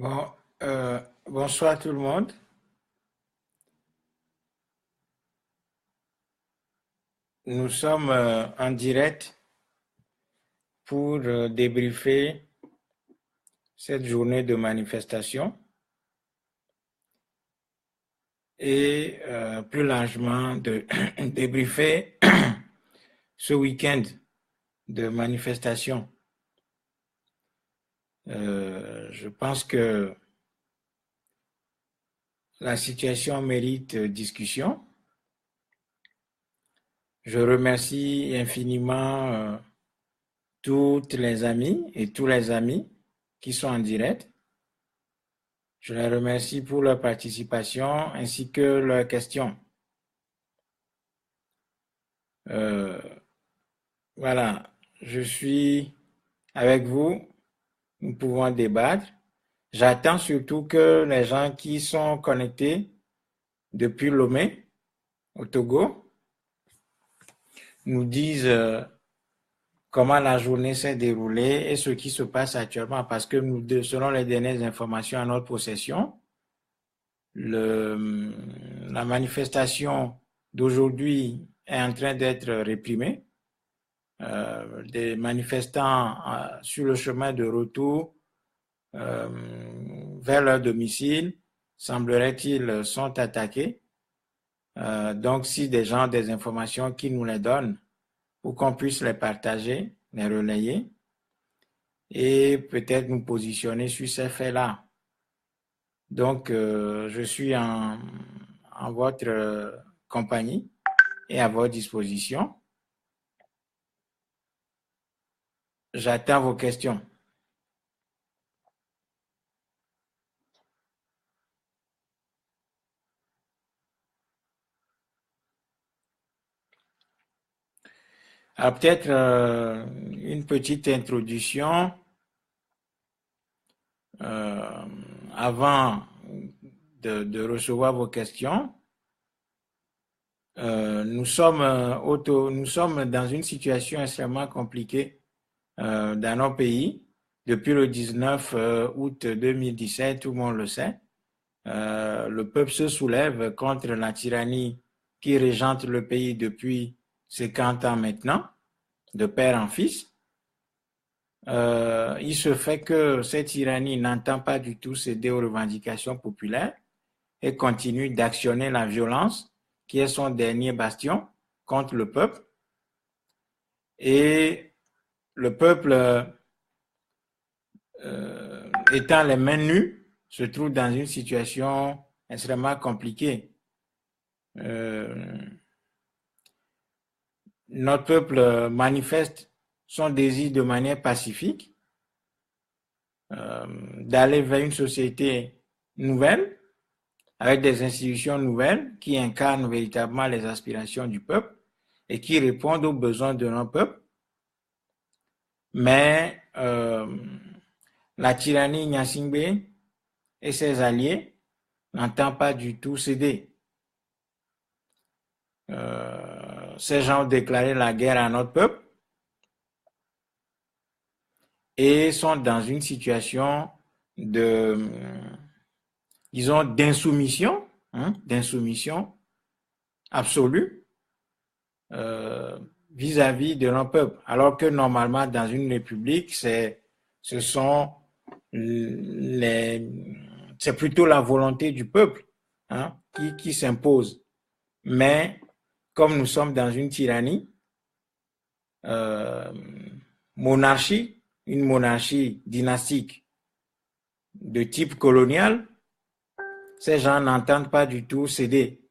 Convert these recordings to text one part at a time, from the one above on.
Bon, bonsoir tout le monde. Nous sommes en direct pour débriefer cette journée de manifestation et plus largement de débriefer ce week-end de manifestation. Je pense que la situation mérite discussion. Je remercie infiniment toutes les amies et tous les amis qui sont en direct. Je les remercie pour leur participation ainsi que leurs questions. Voilà, je suis avec vous. Nous pouvons débattre. J'attends surtout que les gens qui sont connectés depuis Lomé, au Togo, nous disent comment la journée s'est déroulée et ce qui se passe actuellement, parce que selon les dernières informations à notre possession, la manifestation d'aujourd'hui est en train d'être réprimée. Des manifestants sur le chemin de retour vers leur domicile, semblerait-il, sont attaqués. Donc, si des gens ont des informations qui nous les donnent pour qu'on puisse les partager, les relayer et peut-être nous positionner sur ces faits-là. Donc, je suis en votre compagnie et à votre disposition. J'attends vos questions. Alors, peut-être une petite introduction avant de recevoir vos questions. Nous sommes dans une situation extrêmement compliquée dans nos pays. Depuis le 19 août 2017, tout le monde le sait, le peuple se soulève contre la tyrannie qui régente le pays depuis 50 ans maintenant, de père en fils. Il se fait que cette tyrannie n'entend pas du tout céder aux revendications populaires et continue d'actionner la violence, qui est son dernier bastion contre le peuple. Et le peuple, étant les mains nues, se trouve dans une situation extrêmement compliquée. Notre peuple manifeste son désir de manière pacifique d'aller vers une société nouvelle, avec des institutions nouvelles qui incarnent véritablement les aspirations du peuple et qui répondent aux besoins de notre peuple. Mais la tyrannie Gnassingbé et ses alliés n'entendent pas du tout céder. Ces gens ont déclaré la guerre à notre peuple et sont dans une situation de, disons, d'insoumission, d'insoumission absolue vis-à-vis de notre peuple. Alors que normalement, dans une république, c'est plutôt la volonté du peuple qui s'impose. Mais comme nous sommes dans une tyrannie, monarchie, une monarchie dynastique de type colonial, ces gens n'entendent pas du tout céder.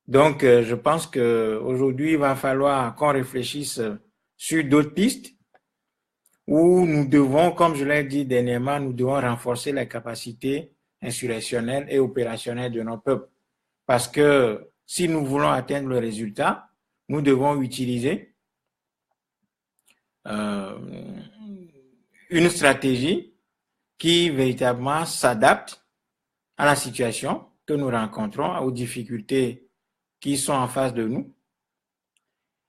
Donc, je pense qu'aujourd'hui, il va falloir qu'on réfléchisse sur d'autres pistes où nous devons, comme je l'ai dit dernièrement, nous devons renforcer les capacités insurrectionnelles et opérationnelles de nos peuples. Parce que si nous voulons atteindre le résultat, nous devons utiliser une stratégie qui véritablement s'adapte à la situation que nous rencontrons, aux difficultés qui sont en face de nous.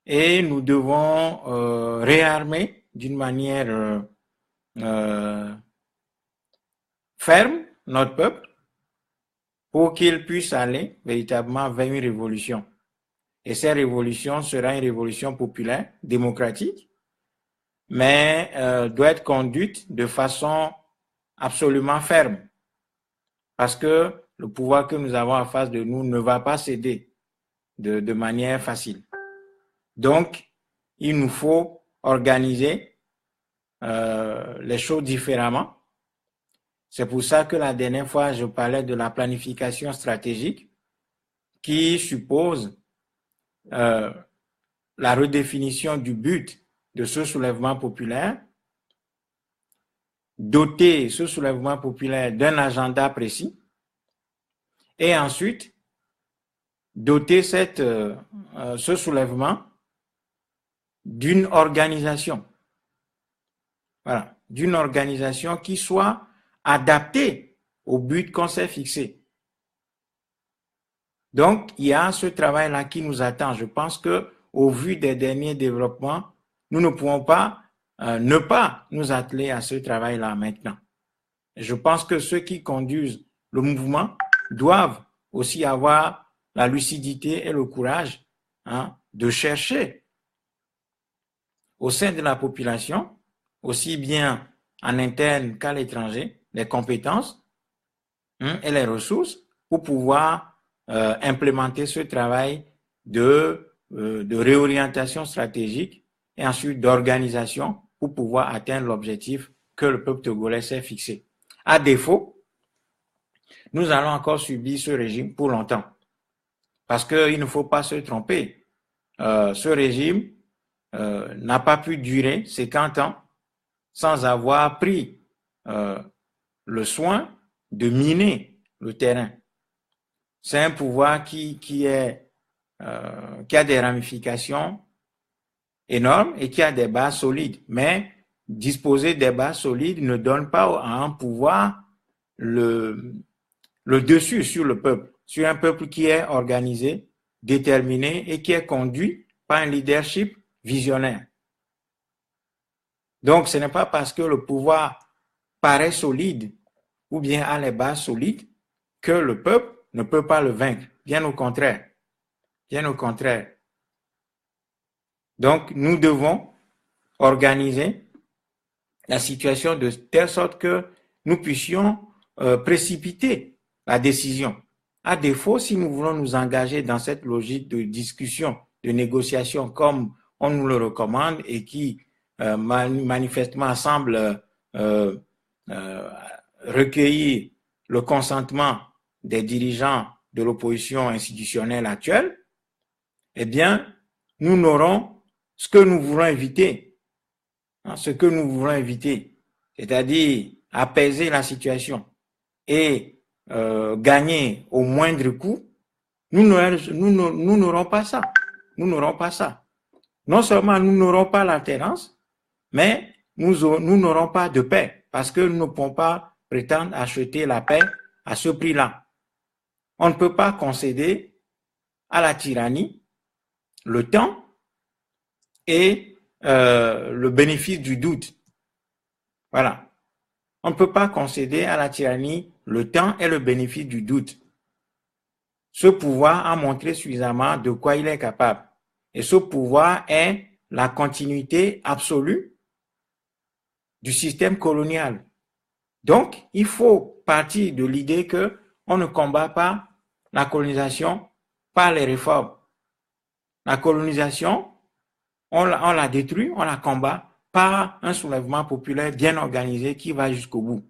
Et nous devons réarmer d'une manière ferme notre peuple pour qu'il puisse aller véritablement vers une révolution. Et cette révolution sera une révolution populaire, démocratique, mais doit être conduite de façon absolument ferme. Parce que le pouvoir que nous avons en face de nous ne va pas céder de manière facile. Donc, il nous faut organiser les choses différemment. C'est pour ça que la dernière fois, je parlais de la planification stratégique qui suppose la redéfinition du but de ce soulèvement populaire, doter ce soulèvement populaire d'un agenda précis et ensuite doter ce soulèvement d'une organisation. Voilà, d'une organisation qui soit adaptée au but qu'on s'est fixé. Donc, il y a ce travail-là qui nous attend. Je pense que, au vu des derniers développements, nous ne pouvons pas ne pas nous atteler à ce travail-là maintenant. Et je pense que ceux qui conduisent le mouvement doivent aussi avoir la lucidité et le courage de chercher au sein de la population, aussi bien en interne qu'à l'étranger, les compétences et les ressources pour pouvoir implémenter ce travail de réorientation stratégique et ensuite d'organisation pour pouvoir atteindre l'objectif que le peuple togolais s'est fixé. À défaut, nous allons encore subir ce régime pour longtemps. Parce qu'il ne faut pas se tromper. Ce régime n'a pas pu durer 50 ans sans avoir pris le soin de miner le terrain. C'est un pouvoir qui a des ramifications énormes et qui a des bases solides. Mais disposer des bases solides ne donne pas à un pouvoir le dessus sur le peuple, sur un peuple qui est organisé, déterminé et qui est conduit par un leadership visionnaire. Donc, ce n'est pas parce que le pouvoir paraît solide ou bien a les bases solides que le peuple ne peut pas le vaincre. Bien au contraire. Bien au contraire. Donc, nous devons organiser la situation de telle sorte que nous puissions précipiter la décision. À défaut, si nous voulons nous engager dans cette logique de discussion, de négociation comme on nous le recommande et qui manifestement semble recueillir le consentement des dirigeants de l'opposition institutionnelle actuelle, eh bien, nous n'aurons ce que nous voulons éviter, c'est-à-dire apaiser la situation et gagner au moindre coût, nous n'aurons pas ça. Nous n'aurons pas ça. Non seulement nous n'aurons pas l'alternance, mais nous n'aurons pas de paix parce que nous ne pouvons pas prétendre acheter la paix à ce prix-là. On ne peut pas concéder à la tyrannie le temps et le bénéfice du doute. Voilà. On ne peut pas concéder à la tyrannie le temps et le bénéfice du doute. Ce pouvoir a montré suffisamment de quoi il est capable. Et ce pouvoir est la continuité absolue du système colonial. Donc, il faut partir de l'idée que on ne combat pas la colonisation par les réformes. La colonisation, on la détruit, on la combat par un soulèvement populaire bien organisé qui va jusqu'au bout.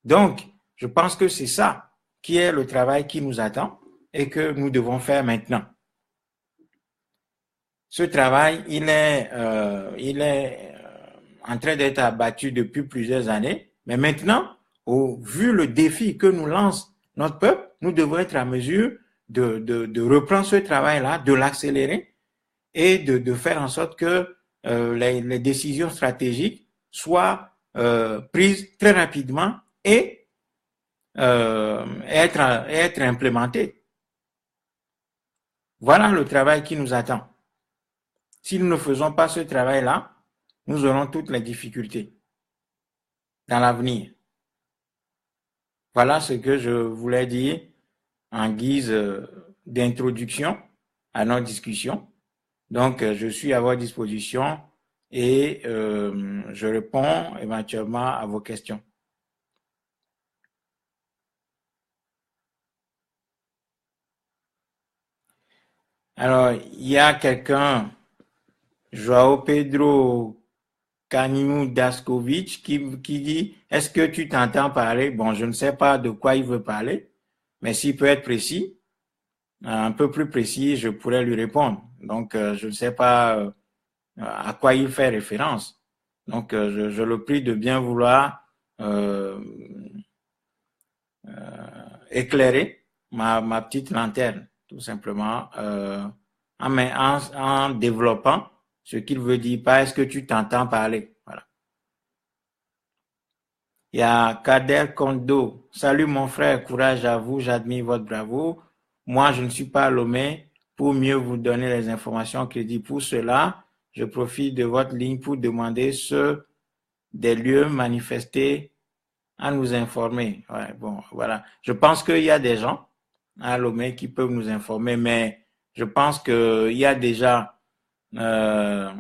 Donc, je pense que c'est ça qui est le travail qui nous attend et que nous devons faire maintenant. Ce travail, il est en train d'être abattu depuis plusieurs années, mais maintenant, vu le défi que nous lance notre peuple, nous devons être à mesure de reprendre ce travail-là, de l'accélérer et de faire en sorte que les décisions stratégiques soient prises très rapidement et être implémentées. Voilà le travail qui nous attend. Si nous ne faisons pas ce travail-là, nous aurons toutes les difficultés dans l'avenir. Voilà ce que je voulais dire en guise d'introduction à notre discussion. Donc, je suis à votre disposition et je réponds éventuellement à vos questions. Alors, il y a quelqu'un, Joao Pedro Canimou Daskovic, qui dit, est-ce que tu t'entends parler? Bon, je ne sais pas de quoi il veut parler, mais s'il peut être précis, un peu plus précis, je pourrais lui répondre. Donc, je ne sais pas à quoi il fait référence. Donc, je le prie de bien vouloir euh, éclairer ma petite lanterne, tout simplement, en développant ce qu'il veut dire, pas est-ce que tu t'entends parler. Voilà. Il y a Kader Kondo. Salut mon frère, courage à vous, j'admire votre bravoure. Moi, je ne suis pas Lomé pour mieux vous donner les informations crédibles. Pour cela, je profite de votre ligne pour demander ceux des lieux manifestés à nous informer. Ouais, bon, voilà. Je pense qu'il y a des gens à Lomé qui peuvent nous informer, mais je pense qu'il y a déjà, en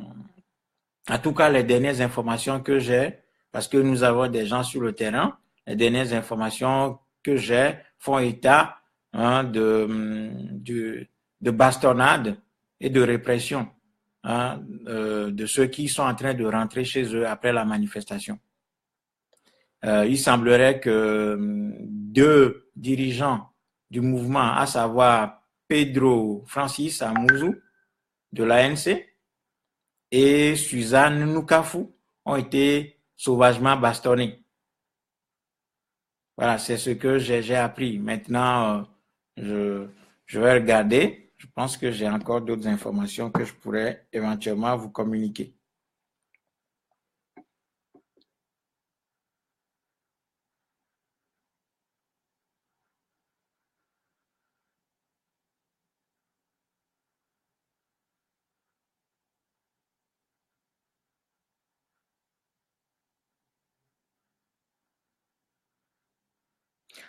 tout cas, les dernières informations que j'ai, parce que nous avons des gens sur le terrain, les dernières informations que j'ai font état de bastonnade et de répression de ceux qui sont en train de rentrer chez eux après la manifestation. Il semblerait que deux dirigeants du mouvement, à savoir Pedro Francis Amouzou de l'ANC et Suzanne Nukafu, ont été sauvagement bastonnés. Voilà, c'est ce que j'ai appris. Maintenant, je vais regarder. Je pense que j'ai encore d'autres informations que je pourrais éventuellement vous communiquer.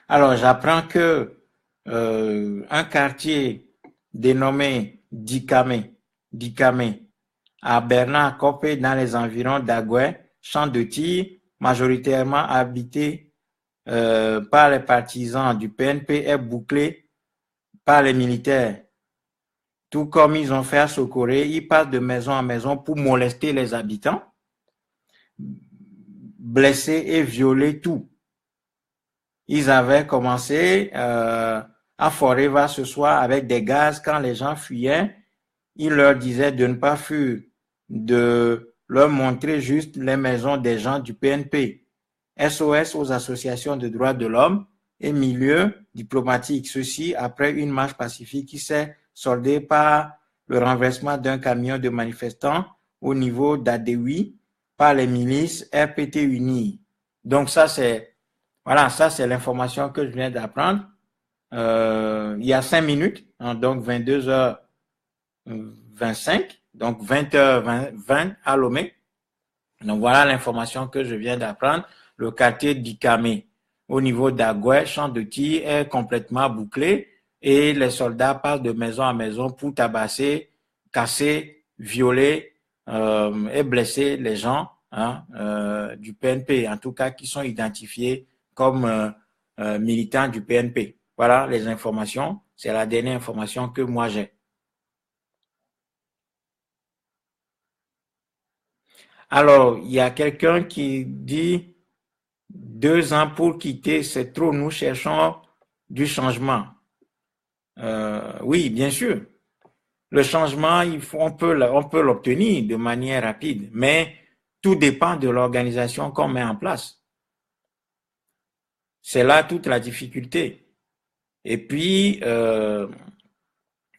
Alors, j'apprends que un quartier dénommé Dikame, à Bernard-Copé, dans les environs d'Agoué, champ de tir, majoritairement habité par les partisans du PNP, est bouclé par les militaires. Tout comme ils ont fait à Socoré, ils passent de maison en maison pour molester les habitants, blesser et violer tout. Ils avaient commencé à Forever ce soir avec des gaz. Quand les gens fuyaient, ils leur disaient de ne pas fuir, de leur montrer juste les maisons des gens du PNP. SOS aux associations de droits de l'homme et milieux diplomatiques. Ceci après une marche pacifique qui s'est soldée par le renversement d'un camion de manifestants au niveau d'Adewi par les milices RPT Unis. Donc ça, c'est voilà, ça c'est l'information que je viens d'apprendre il y a 5 minutes, hein, donc 22h25, donc 20h20 à Lomé. Donc voilà l'information que je viens d'apprendre. Le quartier d'Ikame au niveau d'Agoué, champ de tir, est complètement bouclé et les soldats passent de maison à maison pour tabasser, casser, violer et blesser les gens du PNP, en tout cas qui sont identifiés comme militants du PNP. Voilà les informations. C'est la dernière information que moi j'ai. Alors, il y a quelqu'un qui dit 2 ans pour quitter, c'est trop, nous cherchons du changement. Oui, bien sûr. Le changement, on peut l'obtenir de manière rapide, mais tout dépend de l'organisation qu'on met en place. C'est là toute la difficulté. Et puis,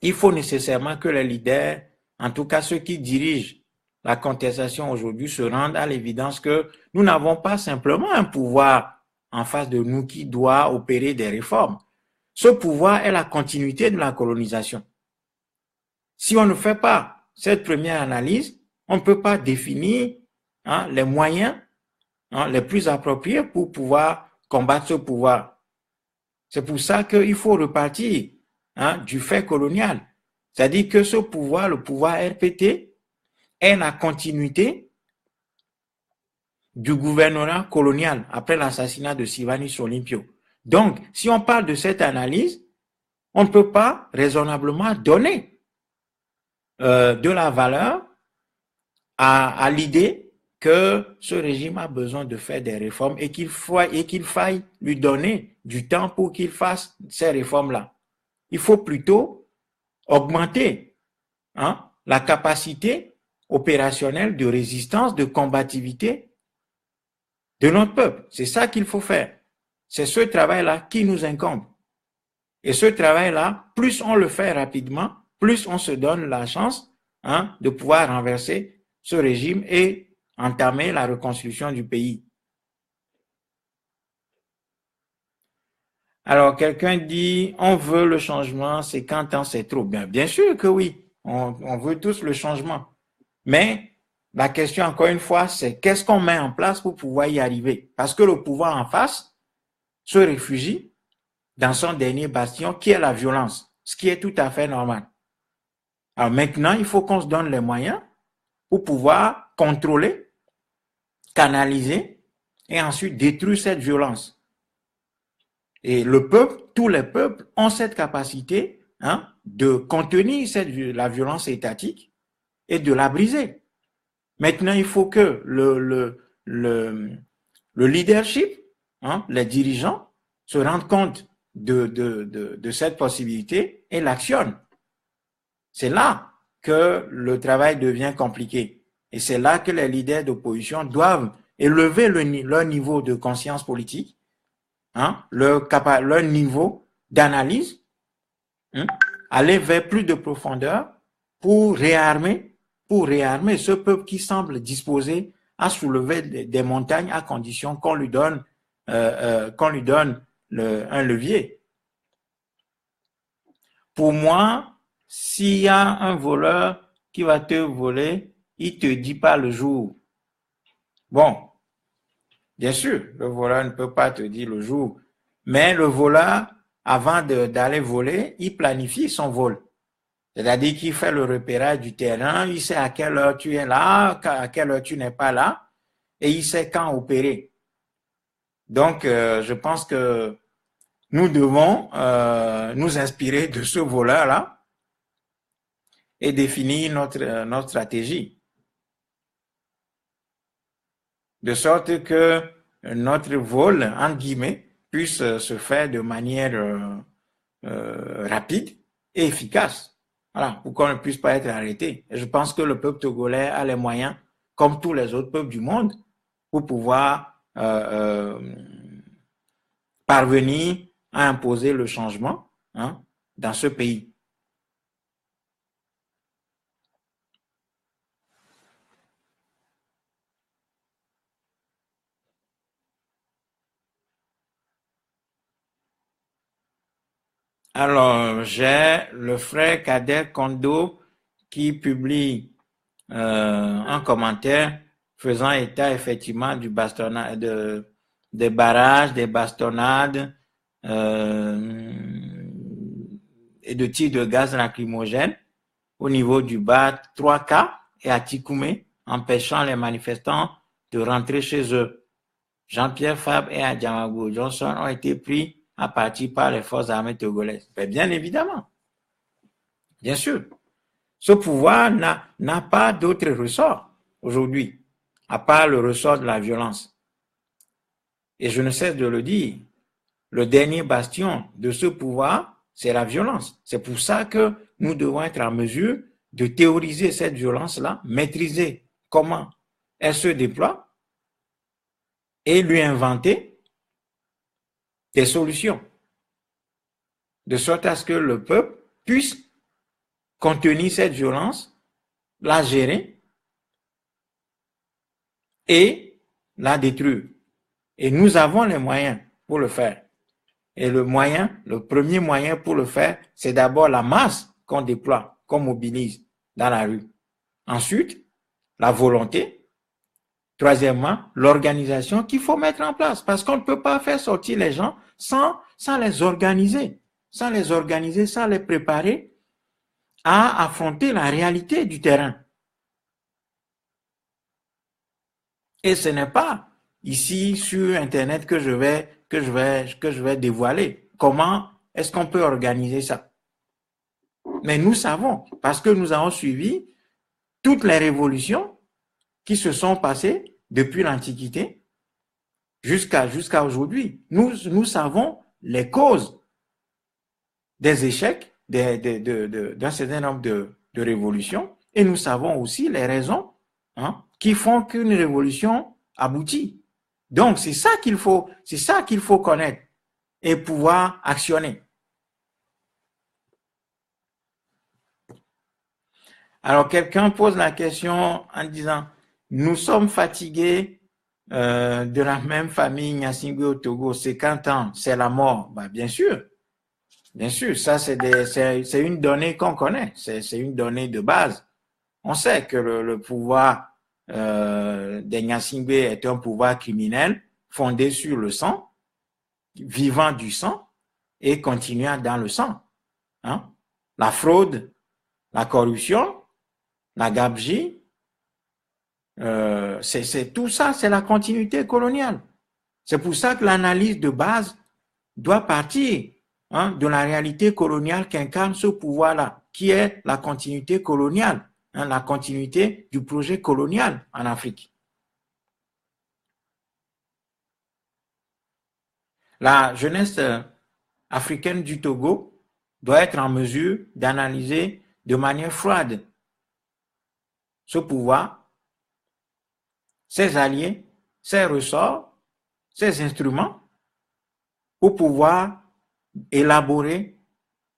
il faut nécessairement que les leaders, en tout cas ceux qui dirigent la contestation aujourd'hui, se rendent à l'évidence que nous n'avons pas simplement un pouvoir en face de nous qui doit opérer des réformes. Ce pouvoir est la continuité de la colonisation. Si on ne fait pas cette première analyse, on ne peut pas définir les moyens les plus appropriés pour pouvoir combattre ce pouvoir. C'est pour ça qu'il faut repartir du fait colonial. C'est-à-dire que ce pouvoir, le pouvoir RPT, est la continuité du gouvernorat colonial après l'assassinat de Sylvanus Olympio. Donc, si on parle de cette analyse, on ne peut pas raisonnablement donner de la valeur à l'idée que ce régime a besoin de faire des réformes et qu'il faille lui donner du temps pour qu'il fasse ces réformes-là. Il faut plutôt augmenter la capacité opérationnelle de résistance, de combativité de notre peuple. C'est ça qu'il faut faire. C'est ce travail-là qui nous incombe. Et ce travail-là, plus on le fait rapidement, plus on se donne la chance de pouvoir renverser ce régime et entamer la reconstruction du pays. Alors, quelqu'un dit, on veut le changement, 50 ans, c'est trop. Bien sûr que oui, on veut tous le changement. Mais la question, encore une fois, c'est qu'est-ce qu'on met en place pour pouvoir y arriver? Parce que le pouvoir en face se réfugie dans son dernier bastion, qui est la violence, ce qui est tout à fait normal. Alors maintenant, il faut qu'on se donne les moyens pour pouvoir contrôler, canaliser et ensuite détruire cette violence. Et le peuple, tous les peuples ont cette capacité de contenir la violence étatique et de la briser. Maintenant, il faut que le leadership, les dirigeants, se rendent compte de cette possibilité et l'actionnent. C'est là que le travail devient compliqué. Et c'est là que les leaders d'opposition doivent élever leur niveau de conscience politique, leur niveau d'analyse, aller vers plus de profondeur pour réarmer ce peuple qui semble disposé à soulever des montagnes à condition qu'on lui donne un levier. Pour moi, s'il y a un voleur qui va te voler, il ne te dit pas le jour. Bon, bien sûr, le voleur ne peut pas te dire le jour, mais le voleur, avant d'aller voler, il planifie son vol. C'est-à-dire qu'il fait le repérage du terrain, il sait à quelle heure tu es là, à quelle heure tu n'es pas là, et il sait quand opérer. Donc, je pense que nous devons nous inspirer de ce voleur-là et définir notre stratégie. De sorte que notre vol, entre guillemets, puisse se faire de manière rapide et efficace. Voilà, pour qu'on ne puisse pas être arrêté. Et je pense que le peuple togolais a les moyens, comme tous les autres peuples du monde, pour pouvoir parvenir à imposer le changement dans ce pays. Alors, j'ai le frère Kader Kondo qui publie un commentaire faisant état effectivement du bastonnade, des barrages, des bastonnades et de tirs de gaz lacrymogène au niveau du bas 3K et à Tikoumé, empêchant les manifestants de rentrer chez eux. Jean-Pierre Fabre et Adjamagou Johnson ont été pris à partie par les forces armées togolaises. Mais bien évidemment, bien sûr, ce pouvoir n'a pas d'autre ressort aujourd'hui, à part le ressort de la violence. Et je ne cesse de le dire, le dernier bastion de ce pouvoir, c'est la violence. C'est pour ça que nous devons être en mesure de théoriser cette violence-là, maîtriser comment elle se déploie et lui inventer des solutions, de sorte à ce que le peuple puisse contenir cette violence, la gérer et la détruire. Et nous avons les moyens pour le faire. Et le premier moyen pour le faire, c'est d'abord la masse qu'on déploie, qu'on mobilise dans la rue. Ensuite, la volonté. Troisièmement, l'organisation qu'il faut mettre en place, parce qu'on ne peut pas faire sortir les gens sans sans les organiser, sans les préparer à affronter la réalité du terrain. Et ce n'est pas ici sur Internet que je vais dévoiler. Comment est-ce qu'on peut organiser ça? Mais nous savons, parce que nous avons suivi toutes les révolutions qui se sont passées depuis l'Antiquité jusqu'à aujourd'hui. Nous savons les causes des échecs d'un certain nombre de révolutions et nous savons aussi les raisons qui font qu'une révolution aboutit. Donc, c'est ça qu'il faut connaître et pouvoir actionner. Alors, quelqu'un pose la question en disant, nous sommes fatigués de la même famille Gnassingbé au Togo, 50 ans, c'est la mort. Ben, bien sûr, ça c'est une donnée qu'on connaît, c'est une donnée de base. On sait que le pouvoir des Gnassingbé est un pouvoir criminel fondé sur le sang, vivant du sang et continuant dans le sang. La fraude, la corruption, la gabegie, c'est tout ça, c'est la continuité coloniale. C'est pour ça que l'analyse de base doit partir de la réalité coloniale qu'incarne ce pouvoir-là, qui est la continuité coloniale, la continuité du projet colonial en Afrique. La jeunesse africaine du Togo doit être en mesure d'analyser de manière froide ce pouvoir, ses alliés, ses ressorts, ses instruments, pour pouvoir élaborer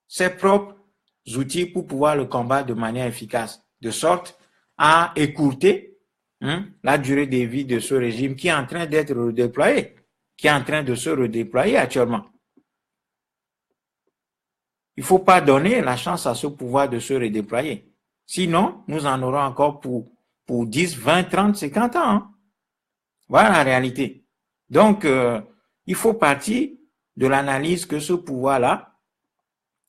ses propres outils pour pouvoir le combattre de manière efficace, de sorte à écourter la durée de vie de ce régime qui est en train d'être redéployé, qui est en train de se redéployer actuellement. Il ne faut pas donner la chance à ce pouvoir de se redéployer. Sinon, nous en aurons encore pour 10, 20, 30, 50 ans. Voilà la réalité. Donc, il faut partir de l'analyse que ce pouvoir-là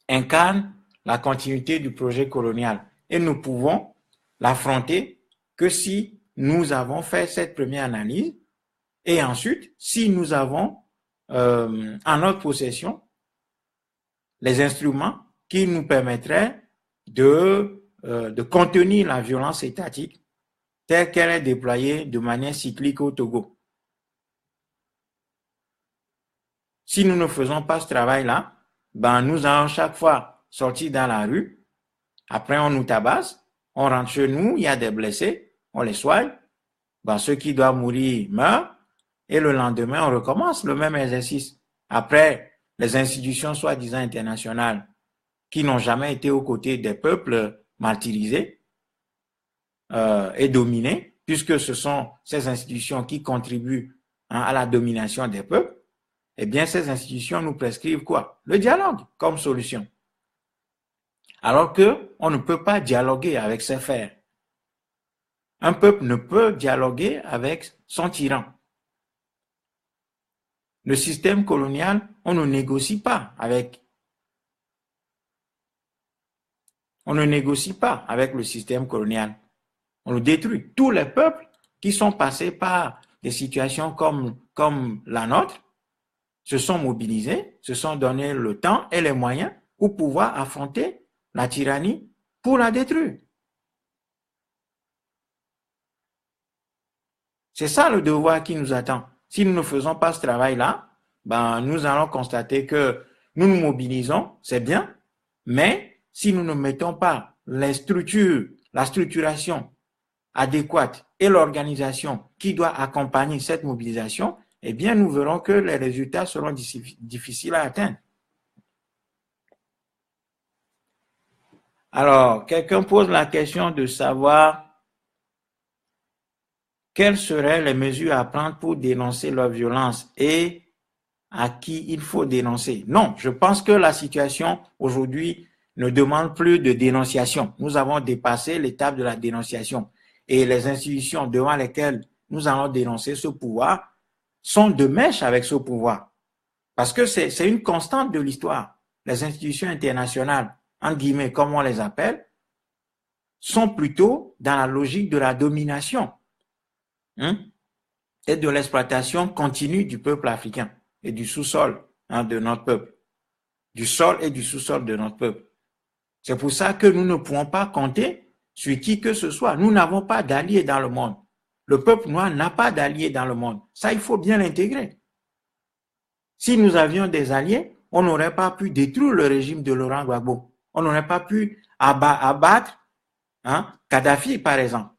incarne la continuité du projet colonial. Et nous pouvons l'affronter que si nous avons fait cette première analyse et ensuite, si nous avons en notre possession les instruments qui nous permettraient de contenir la violence étatique telle qu'elle est déployée de manière cyclique au Togo. Si nous ne faisons pas ce travail-là, ben nous allons chaque fois sortir dans la rue, après on nous tabasse, on rentre chez nous, il y a des blessés, on les soigne, ben ceux qui doivent mourir meurent, et le lendemain on recommence le même exercice. Après, les institutions soi-disant internationales qui n'ont jamais été aux côtés des peuples martyrisés et dominés, puisque ce sont ces institutions qui contribuent à la domination des peuples, eh bien, ces institutions nous prescrivent quoi? Le dialogue comme solution. Alors qu'on ne peut pas dialoguer avec ses fers. Un peuple ne peut dialoguer avec son tyran. Le système colonial, on ne négocie pas avec. On ne négocie pas avec le système colonial. On le détruit. Tous les peuples qui sont passés par des situations comme la nôtre se sont mobilisés, se sont donné le temps et les moyens pour pouvoir affronter la tyrannie pour la détruire. C'est ça le devoir qui nous attend. Si nous ne faisons pas ce travail-là, ben, nous allons constater que nous nous mobilisons, c'est bien, mais si nous ne mettons pas les structures, la structuration adéquate et l'organisation qui doit accompagner cette mobilisation, eh bien, nous verrons que les résultats seront difficiles à atteindre. Alors, quelqu'un pose la question de savoir quelles seraient les mesures à prendre pour dénoncer leur violence et à qui il faut dénoncer. Non, je pense que la situation aujourd'hui ne demande plus de dénonciation. Nous avons dépassé l'étape de la dénonciation et les institutions devant lesquelles nous allons dénoncer ce pouvoir sont de mèche avec ce pouvoir. Parce que c'est une constante de l'histoire. Les institutions internationales, en guillemets, comme on les appelle, sont plutôt dans la logique de la domination et de l'exploitation continue du peuple africain et du sous-sol de notre peuple, du sol et du sous-sol de notre peuple. C'est pour ça que nous ne pouvons pas compter sur qui que ce soit. Nous n'avons pas d'alliés dans le monde. Le peuple noir n'a pas d'alliés dans le monde. Ça, il faut bien l'intégrer. Si nous avions des alliés, on n'aurait pas pu détruire le régime de Laurent Gbagbo. On n'aurait pas pu abattre Kadhafi, par exemple,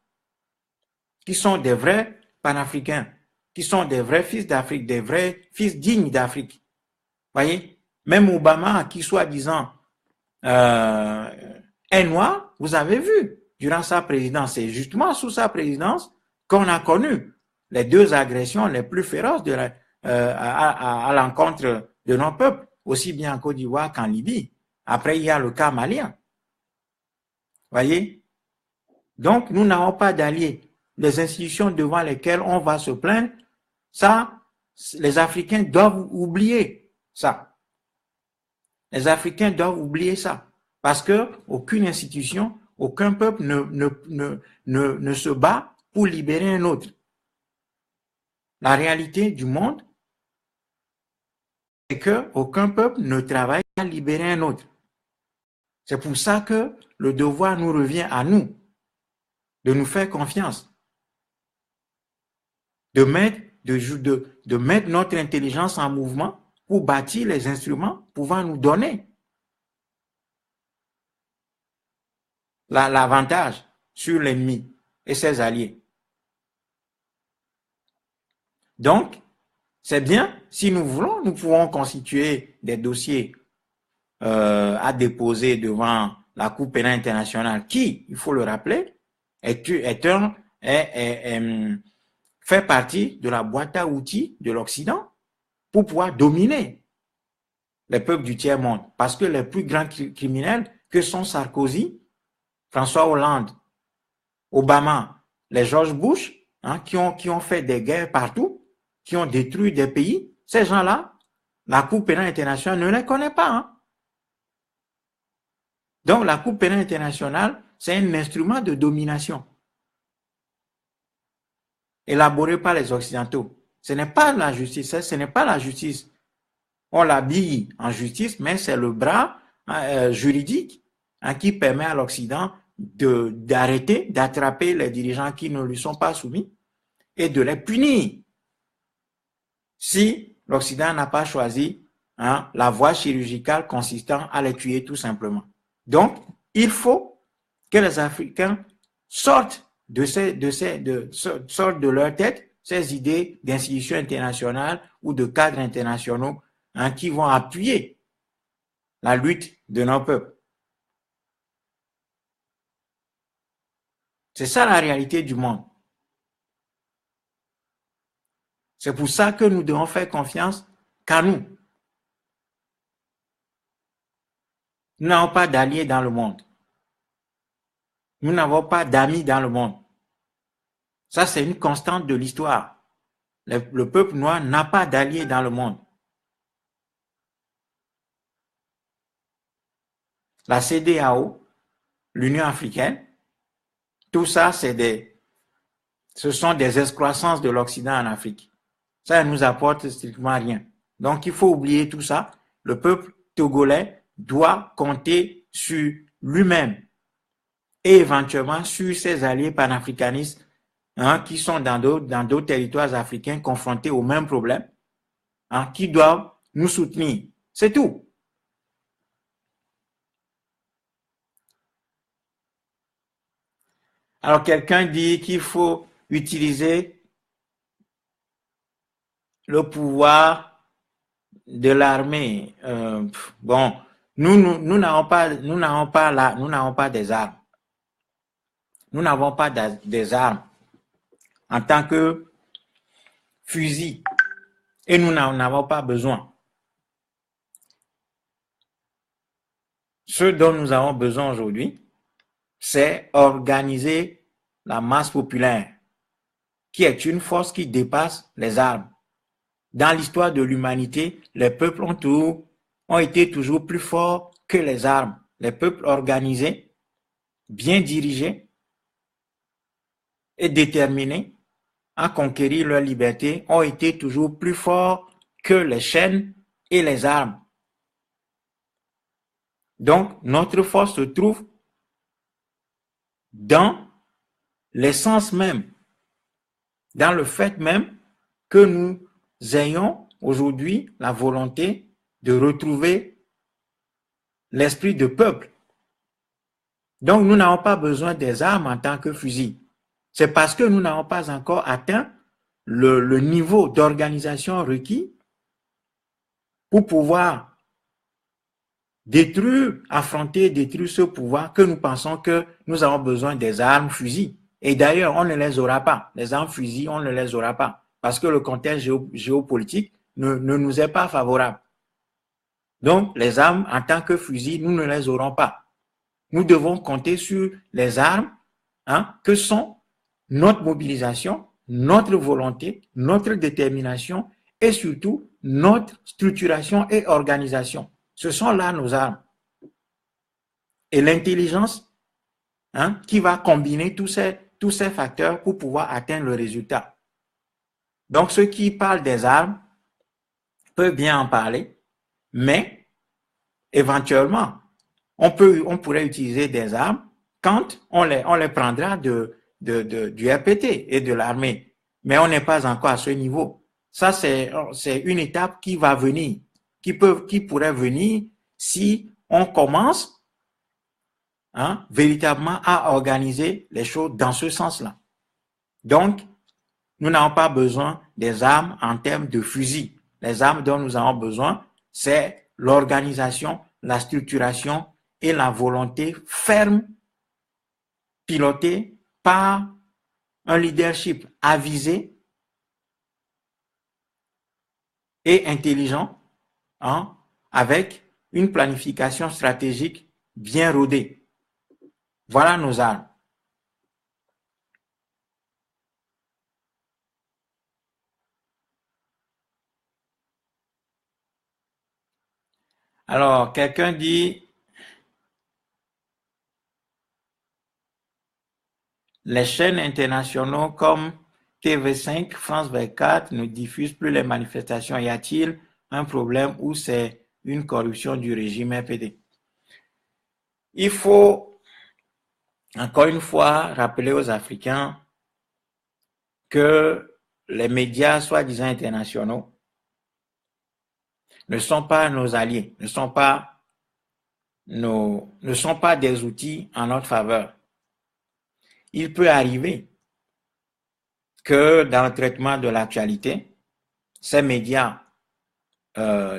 qui sont des vrais panafricains, qui sont des vrais fils d'Afrique, des vrais fils dignes d'Afrique. Voyez, même Obama, qui soi-disant est noir, vous avez vu, durant sa présidence, c'est justement sous sa présidence qu'on a connu les deux agressions les plus féroces à l'encontre de nos peuples, aussi bien en Côte d'Ivoire qu'en Libye. Après, il y a le cas malien. Voyez? Donc, nous n'avons pas d'alliés. Les institutions devant lesquelles on va se plaindre, ça, les Africains doivent oublier ça. Les Africains doivent oublier ça. Parce que aucune institution, aucun peuple ne se bat pour libérer un autre. La réalité du monde, c'est qu'aucun peuple ne travaille à libérer un autre. C'est pour ça que le devoir nous revient à nous, de nous faire confiance, de mettre notre intelligence en mouvement pour bâtir les instruments pouvant nous donner l'avantage sur l'ennemi et ses alliés. Donc, c'est bien, si nous voulons, nous pouvons constituer des dossiers à déposer devant la Cour pénale internationale qui, il faut le rappeler, fait partie de la boîte à outils de l'Occident pour pouvoir dominer les peuples du tiers-monde. Parce que les plus grands criminels que sont Sarkozy, François Hollande, Obama, les George Bush, qui ont fait des guerres partout, qui ont détruit des pays, ces gens-là, la Cour pénale internationale ne les connaît pas. Donc, la Cour pénale internationale, c'est un instrument de domination élaboré par les Occidentaux. Ce n'est pas la justice, ce n'est pas la justice. On l'habille en justice, mais c'est le bras juridique qui permet à l'Occident d'arrêter, d'attraper les dirigeants qui ne lui sont pas soumis et de les punir. Si l'Occident n'a pas choisi la voie chirurgicale consistant à les tuer tout simplement. Donc, il faut que les Africains sortent sortent de leur tête ces idées d'institutions internationales ou de cadres internationaux qui vont appuyer la lutte de nos peuples. C'est ça la réalité du monde. C'est pour ça que nous devons faire confiance qu'à nous. Nous n'avons pas d'alliés dans le monde. Nous n'avons pas d'amis dans le monde. Ça, c'est une constante de l'histoire. Le peuple noir n'a pas d'alliés dans le monde. La CEDEAO, l'Union africaine, tout ça, ce sont des excroissances de l'Occident en Afrique. Ça ne nous apporte strictement rien. Donc, il faut oublier tout ça. Le peuple togolais doit compter sur lui-même et éventuellement sur ses alliés panafricanistes qui sont dans d'autres territoires africains confrontés aux mêmes problèmes, qui doivent nous soutenir. C'est tout. Alors, quelqu'un dit qu'il faut utiliser le pouvoir de l'armée. Bon, nous n'avons pas des armes. Nous n'avons pas des armes en tant que fusil et nous n'en avons pas besoin. Ce dont nous avons besoin aujourd'hui, c'est organiser la masse populaire, qui est une force qui dépasse les armes. dans l'histoire de l'humanité, les peuples ont été toujours plus forts que les armes. Les peuples organisés, bien dirigés et déterminés à conquérir leur liberté ont été toujours plus forts que les chaînes et les armes. Donc, notre force se trouve dans l'essence même, dans le fait même que nous ayons aujourd'hui la volonté de retrouver l'esprit de peuple. Donc, nous n'avons pas besoin des armes en tant que fusil. C'est parce que nous n'avons pas encore atteint le niveau d'organisation requis pour pouvoir détruire ce pouvoir que nous pensons que nous avons besoin des armes fusils. Et d'ailleurs, on ne les aura pas. Les armes fusils, on ne les aura pas. Parce que le contexte géopolitique ne nous est pas favorable. Donc, les armes en tant que fusils, nous ne les aurons pas. Nous devons compter sur les armes que sont notre mobilisation, notre volonté, notre détermination et surtout notre structuration et organisation. Ce sont là nos armes. Et l'intelligence qui va combiner tous ces facteurs pour pouvoir atteindre le résultat. Donc, ceux qui parlent des armes peuvent bien en parler, mais éventuellement, on pourrait utiliser des armes quand on les prendra du RPT et de l'armée. Mais on n'est pas encore à ce niveau. Ça, c'est une étape qui va venir, qui pourrait venir si on commence véritablement à organiser les choses dans ce sens-là. Donc, nous n'avons pas besoin des armes en termes de fusils. Les armes dont nous avons besoin, c'est l'organisation, la structuration et la volonté ferme, pilotée par un leadership avisé et intelligent, avec une planification stratégique bien rodée. Voilà nos armes. Alors, quelqu'un dit, les chaînes internationales comme TV5, France 24 ne diffusent plus les manifestations. Y a-t-il un problème ou c'est une corruption du régime RPD? Il faut, encore une fois, rappeler aux Africains que les médias soi-disant internationaux ne sont pas nos alliés, ne sont pas des outils en notre faveur. Il peut arriver que dans le traitement de l'actualité, ces médias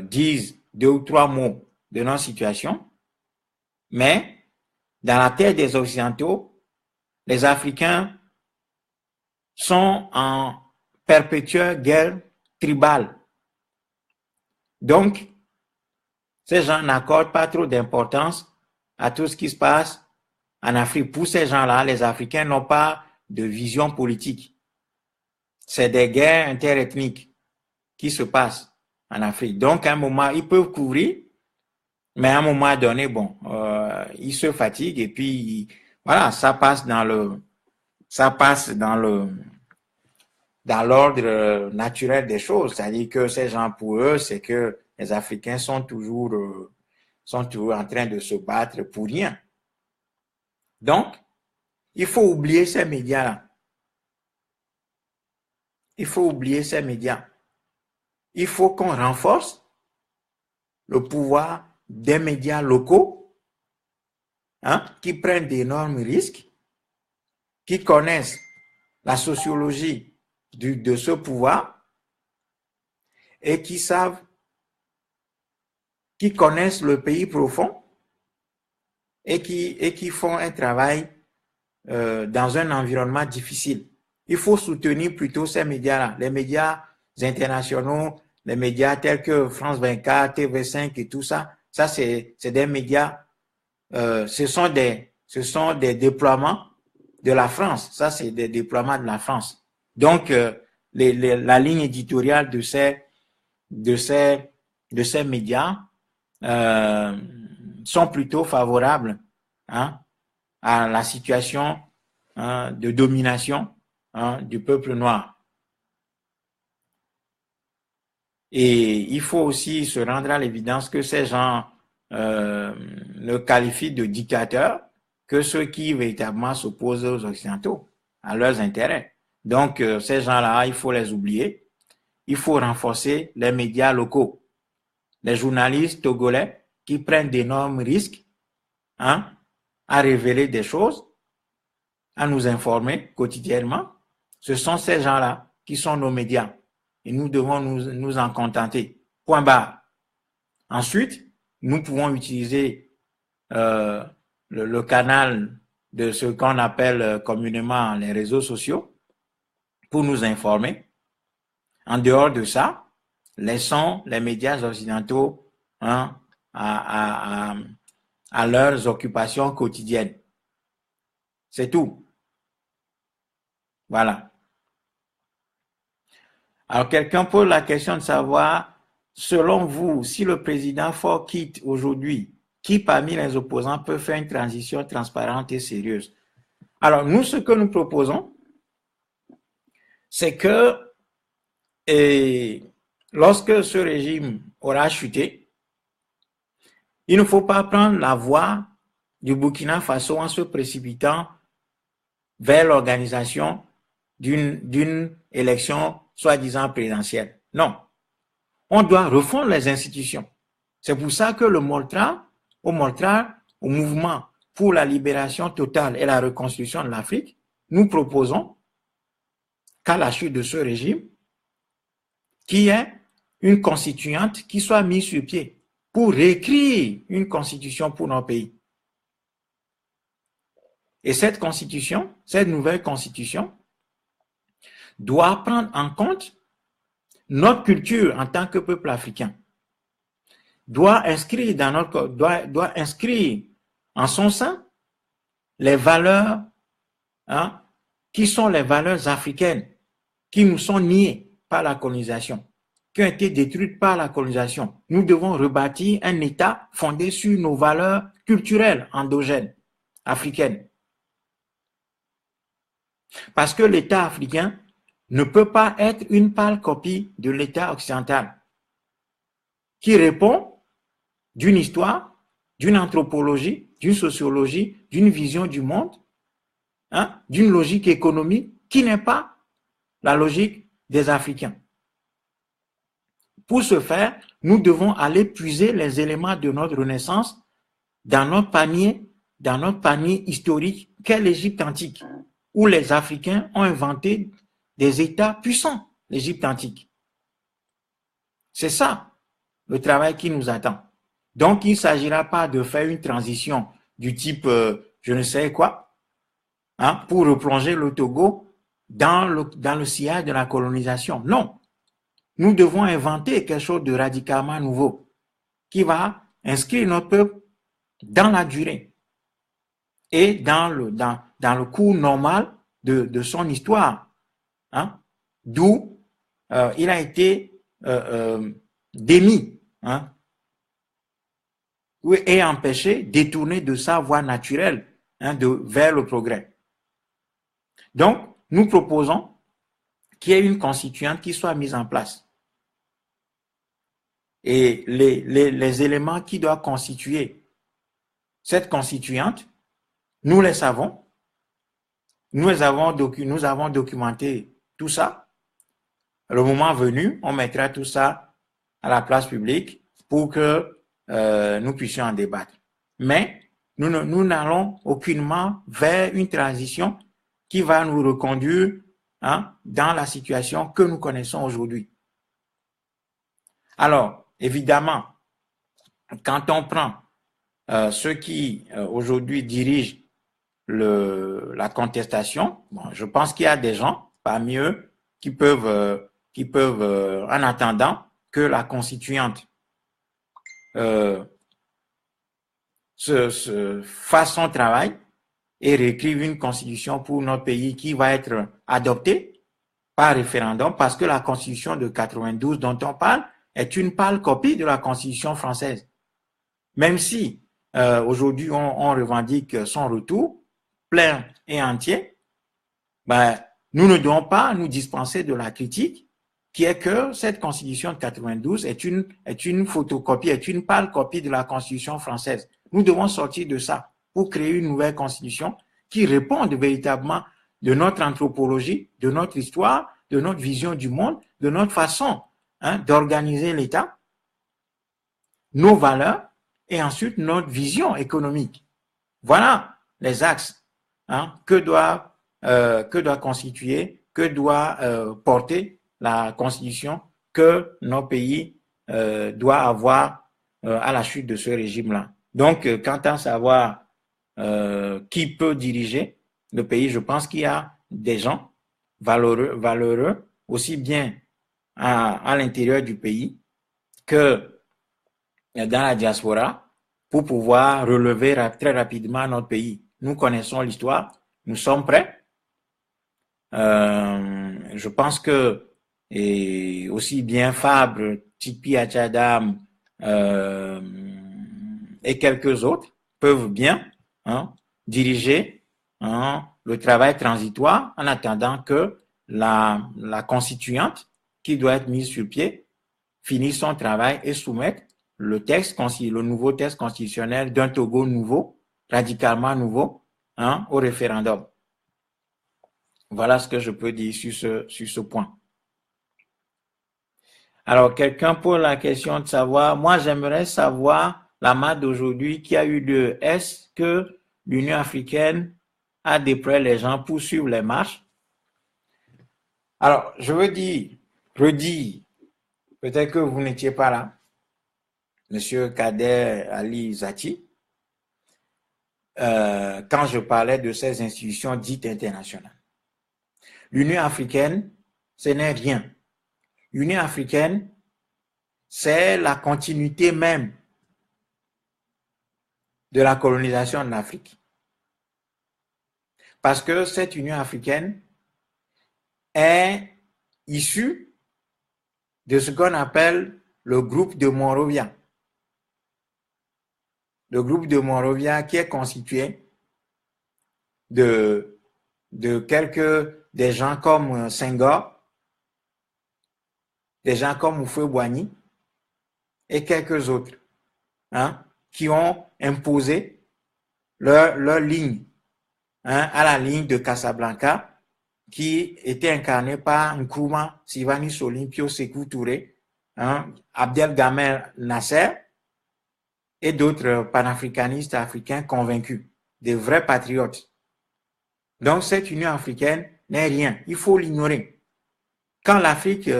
disent 2 ou 3 mots de notre situation, mais dans la tête des Occidentaux, les Africains sont en perpétuelle guerre tribale. Donc, ces gens n'accordent pas trop d'importance à tout ce qui se passe en Afrique. Pour ces gens-là, les Africains n'ont pas de vision politique. C'est des guerres interethniques qui se passent en Afrique. Donc, à un moment, ils peuvent couvrir, mais à un moment donné, ils se fatiguent et puis, voilà, ça passe dans l'ordre naturel des choses. C'est-à-dire que ces gens, pour eux, c'est que les Africains sont toujours en train de se battre pour rien. Donc, il faut oublier ces médias-là. Il faut oublier ces médias. Il faut qu'on renforce le pouvoir des médias locaux qui prennent d'énormes risques, qui connaissent la sociologie de ce pouvoir et qui connaissent le pays profond et qui font un travail dans un environnement difficile. Il faut soutenir plutôt ces médias-là, les médias internationaux, les médias tels que France 24, TV5 et tout ça. Ça, c'est des médias, ce sont des déploiements de la France. Ça, c'est des déploiements de la France. Donc, la ligne éditoriale de ces de ces médias sont plutôt favorables hein, à la situation de domination du peuple noir. Et il faut aussi se rendre à l'évidence que ces gens ne qualifient de dictateurs que ceux qui véritablement s'opposent aux Occidentaux, à leurs intérêts. Donc, ces gens-là, il faut les oublier. Il faut renforcer les médias locaux, les journalistes togolais qui prennent d'énormes risques à révéler des choses, à nous informer quotidiennement. Ce sont ces gens-là qui sont nos médias. Et nous devons nous en contenter. Point barre. Ensuite, nous pouvons utiliser le canal de ce qu'on appelle communément les réseaux sociaux pour nous informer. En dehors de ça, laissons les médias occidentaux à leurs occupations quotidiennes. C'est tout. Voilà. Alors, quelqu'un pose la question de savoir, selon vous, si le président Faure quitte aujourd'hui, qui parmi les opposants peut faire une transition transparente et sérieuse? Alors, nous, ce que nous proposons, c'est que lorsque ce régime aura chuté, il ne faut pas prendre la voie du Burkina Faso en se précipitant vers l'organisation d'une élection soi-disant présidentielle. Non. On doit refondre les institutions. C'est pour ça que au mouvement pour la libération totale et la reconstruction de l'Afrique, nous proposons qu'à la chute de ce régime, qu'il y ait une constituante qui soit mise sur pied pour réécrire une constitution pour nos pays. Et cette constitution, cette nouvelle constitution, doit prendre en compte notre culture en tant que peuple africain, doit inscrire en son sein les valeurs qui sont les valeurs africaines qui nous sont niées par la colonisation, qui ont été détruites par la colonisation. Nous devons rebâtir un État fondé sur nos valeurs culturelles endogènes africaines. Parce que l'État africain ne peut pas être une pâle copie de l'État occidental qui répond d'une histoire, d'une anthropologie, d'une sociologie, d'une vision du monde, d'une logique économique qui n'est pas la logique des Africains. Pour ce faire, nous devons aller puiser les éléments de notre renaissance dans notre panier historique qu'est l'Égypte antique, où les Africains ont inventé des États puissants, l'Égypte antique. C'est ça le travail qui nous attend. Donc, il ne s'agira pas de faire une transition du type je ne sais quoi, pour replonger le Togo dans le sillage de la colonisation. Non, nous devons inventer quelque chose de radicalement nouveau qui va inscrire notre peuple dans la durée et dans le cours normal de son histoire. D'où il a été démis et empêché, détourné de sa voie naturelle vers le progrès. Donc, nous proposons qu'il y ait une constituante qui soit mise en place. Et les éléments qui doivent constituer cette constituante, nous les savons. Nous avons documenté tout ça. Le moment venu, on mettra tout ça à la place publique pour que nous puissions en débattre. Mais nous n'allons aucunement vers une transition qui va nous reconduire dans la situation que nous connaissons aujourd'hui. Alors, évidemment, quand on prend ceux qui aujourd'hui dirigent la contestation, je pense qu'il y a des gens parmi eux qui peuvent en attendant que la constituante fasse son travail et réécrive une constitution pour notre pays qui va être adoptée par référendum, parce que la constitution de 92 dont on parle, est une pâle copie de la Constitution française. Même si aujourd'hui on revendique son retour plein et entier, ben, nous ne devons pas nous dispenser de la critique qui est que cette Constitution de 92 est une photocopie, est une pâle copie de la Constitution française. Nous devons sortir de ça pour créer une nouvelle Constitution qui réponde véritablement de notre anthropologie, de notre histoire, de notre vision du monde, de notre façon d'organiser l'État, nos valeurs et ensuite notre vision économique. Voilà les axes que doit constituer, que doit porter la Constitution que nos pays doivent avoir à la chute de ce régime-là. Donc, quant à savoir qui peut diriger le pays, je pense qu'il y a des gens valeureux aussi bien à l'intérieur du pays que dans la diaspora pour pouvoir relever très rapidement notre pays. Nous connaissons l'histoire, nous sommes prêts. Je pense que et aussi bien Fabre, Tipi Achadam et quelques autres peuvent bien diriger le travail transitoire en attendant que la constituante qui doit être mise sur pied finisse son travail et soumette le nouveau texte constitutionnel d'un Togo nouveau, radicalement nouveau, au référendum. Voilà ce que je peux dire sur ce point. Alors, quelqu'un pose la question de savoir, moi j'aimerais savoir la marche d'aujourd'hui qui a eu lieu. Est-ce que l'Union africaine a déployé les gens pour suivre les marches? Alors, je veux redire, peut-être que vous n'étiez pas là, Monsieur Kader Ali Zati, quand je parlais de ces institutions dites internationales. L'Union africaine, ce n'est rien. L'Union africaine, c'est la continuité même de la colonisation de l'Afrique. Parce que cette Union africaine est issue de ce qu'on appelle le groupe de Monrovia. Le groupe de Monrovia qui est constitué de des gens comme Senghor, des gens comme Houphouët-Boigny et quelques autres qui ont imposé leur ligne à la ligne de Casablanca qui était incarnée par Nkrumah Sivani Solimpio Sékou Touré, Abdel Gamal Nasser et d'autres panafricanistes africains convaincus, des vrais patriotes. Donc cette Union africaine n'est rien, il faut l'ignorer. Quand l'Afrique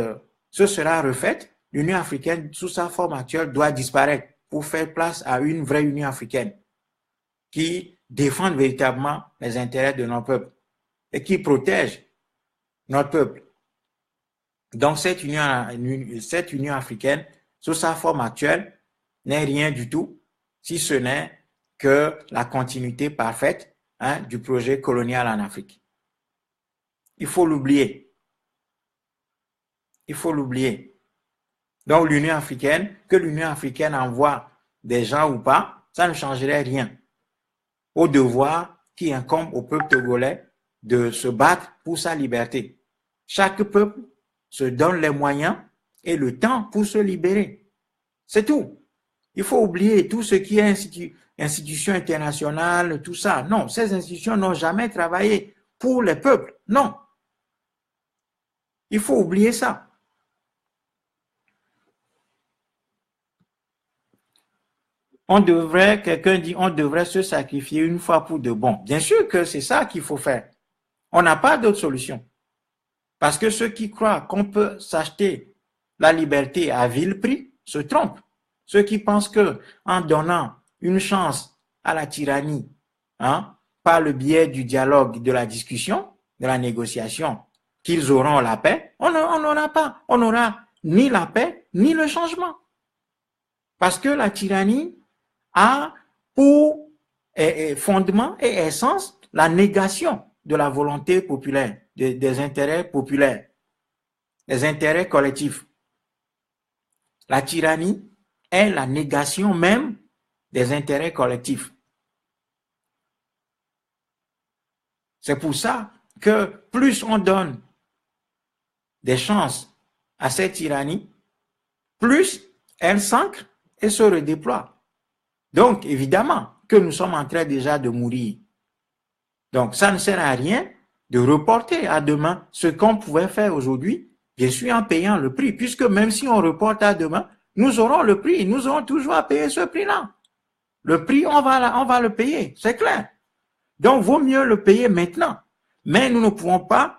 se sera refaite, l'Union africaine sous sa forme actuelle doit disparaître pour faire place à une vraie Union africaine qui défende véritablement les intérêts de nos peuples et qui protège notre peuple. Donc cette Union africaine sous sa forme actuelle n'est rien du tout, si ce n'est que la continuité parfaite du projet colonial en Afrique. Il faut l'oublier. Il faut l'oublier. Donc l'Union africaine, que l'Union africaine envoie des gens ou pas, ça ne changerait rien au devoir qui incombe au peuple togolais de se battre pour sa liberté. Chaque peuple se donne les moyens et le temps pour se libérer. C'est tout. Il faut oublier tout ce qui est institutions internationales, tout ça. Non, ces institutions n'ont jamais travaillé pour les peuples. Non. Il faut oublier ça. Quelqu'un dit, on devrait se sacrifier une fois pour de bon. Bien sûr que c'est ça qu'il faut faire. On n'a pas d'autre solution. Parce que ceux qui croient qu'on peut s'acheter la liberté à vil prix se trompent. Ceux qui pensent que en donnant une chance à la tyrannie, par le biais du dialogue, de la discussion, de la négociation, qu'ils auront la paix, on n'aura pas. On n'aura ni la paix, ni le changement. Parce que la tyrannie a pour fondement et essence la négation de la volonté populaire, des intérêts populaires, des intérêts collectifs. La tyrannie est la négation même des intérêts collectifs. C'est pour ça que plus on donne des chances à cette tyrannie, plus elle s'ancre et se redéploie. Donc, évidemment, que nous sommes en train déjà de mourir. Donc, ça ne sert à rien de reporter à demain ce qu'on pouvait faire aujourd'hui, bien sûr en payant le prix, puisque même si on reporte à demain, nous aurons le prix, nous aurons toujours à payer ce prix-là. Le prix, on va le payer, c'est clair. Donc, vaut mieux le payer maintenant. Mais nous ne pouvons pas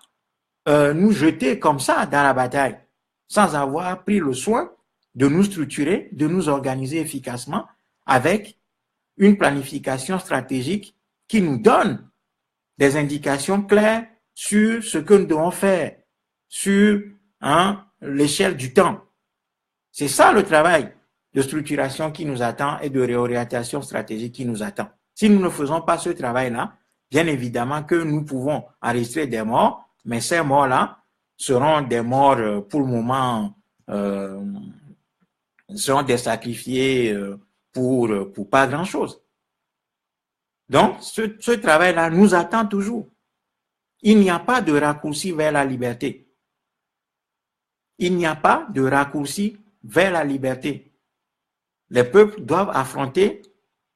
nous jeter comme ça dans la bataille, sans avoir pris le soin de nous structurer, de nous organiser efficacement avec une planification stratégique qui nous donne des indications claires sur ce que nous devons faire sur l'échelle du temps. C'est ça le travail de structuration qui nous attend et de réorientation stratégique qui nous attend. Si nous ne faisons pas ce travail-là, bien évidemment que nous pouvons enregistrer des morts, mais ces morts-là seront des morts pour le moment, seront des sacrifiés pour pas grand-chose. Donc, ce travail-là nous attend toujours. Il n'y a pas de raccourci vers la liberté. Il n'y a pas de raccourci vers la liberté. Les peuples doivent affronter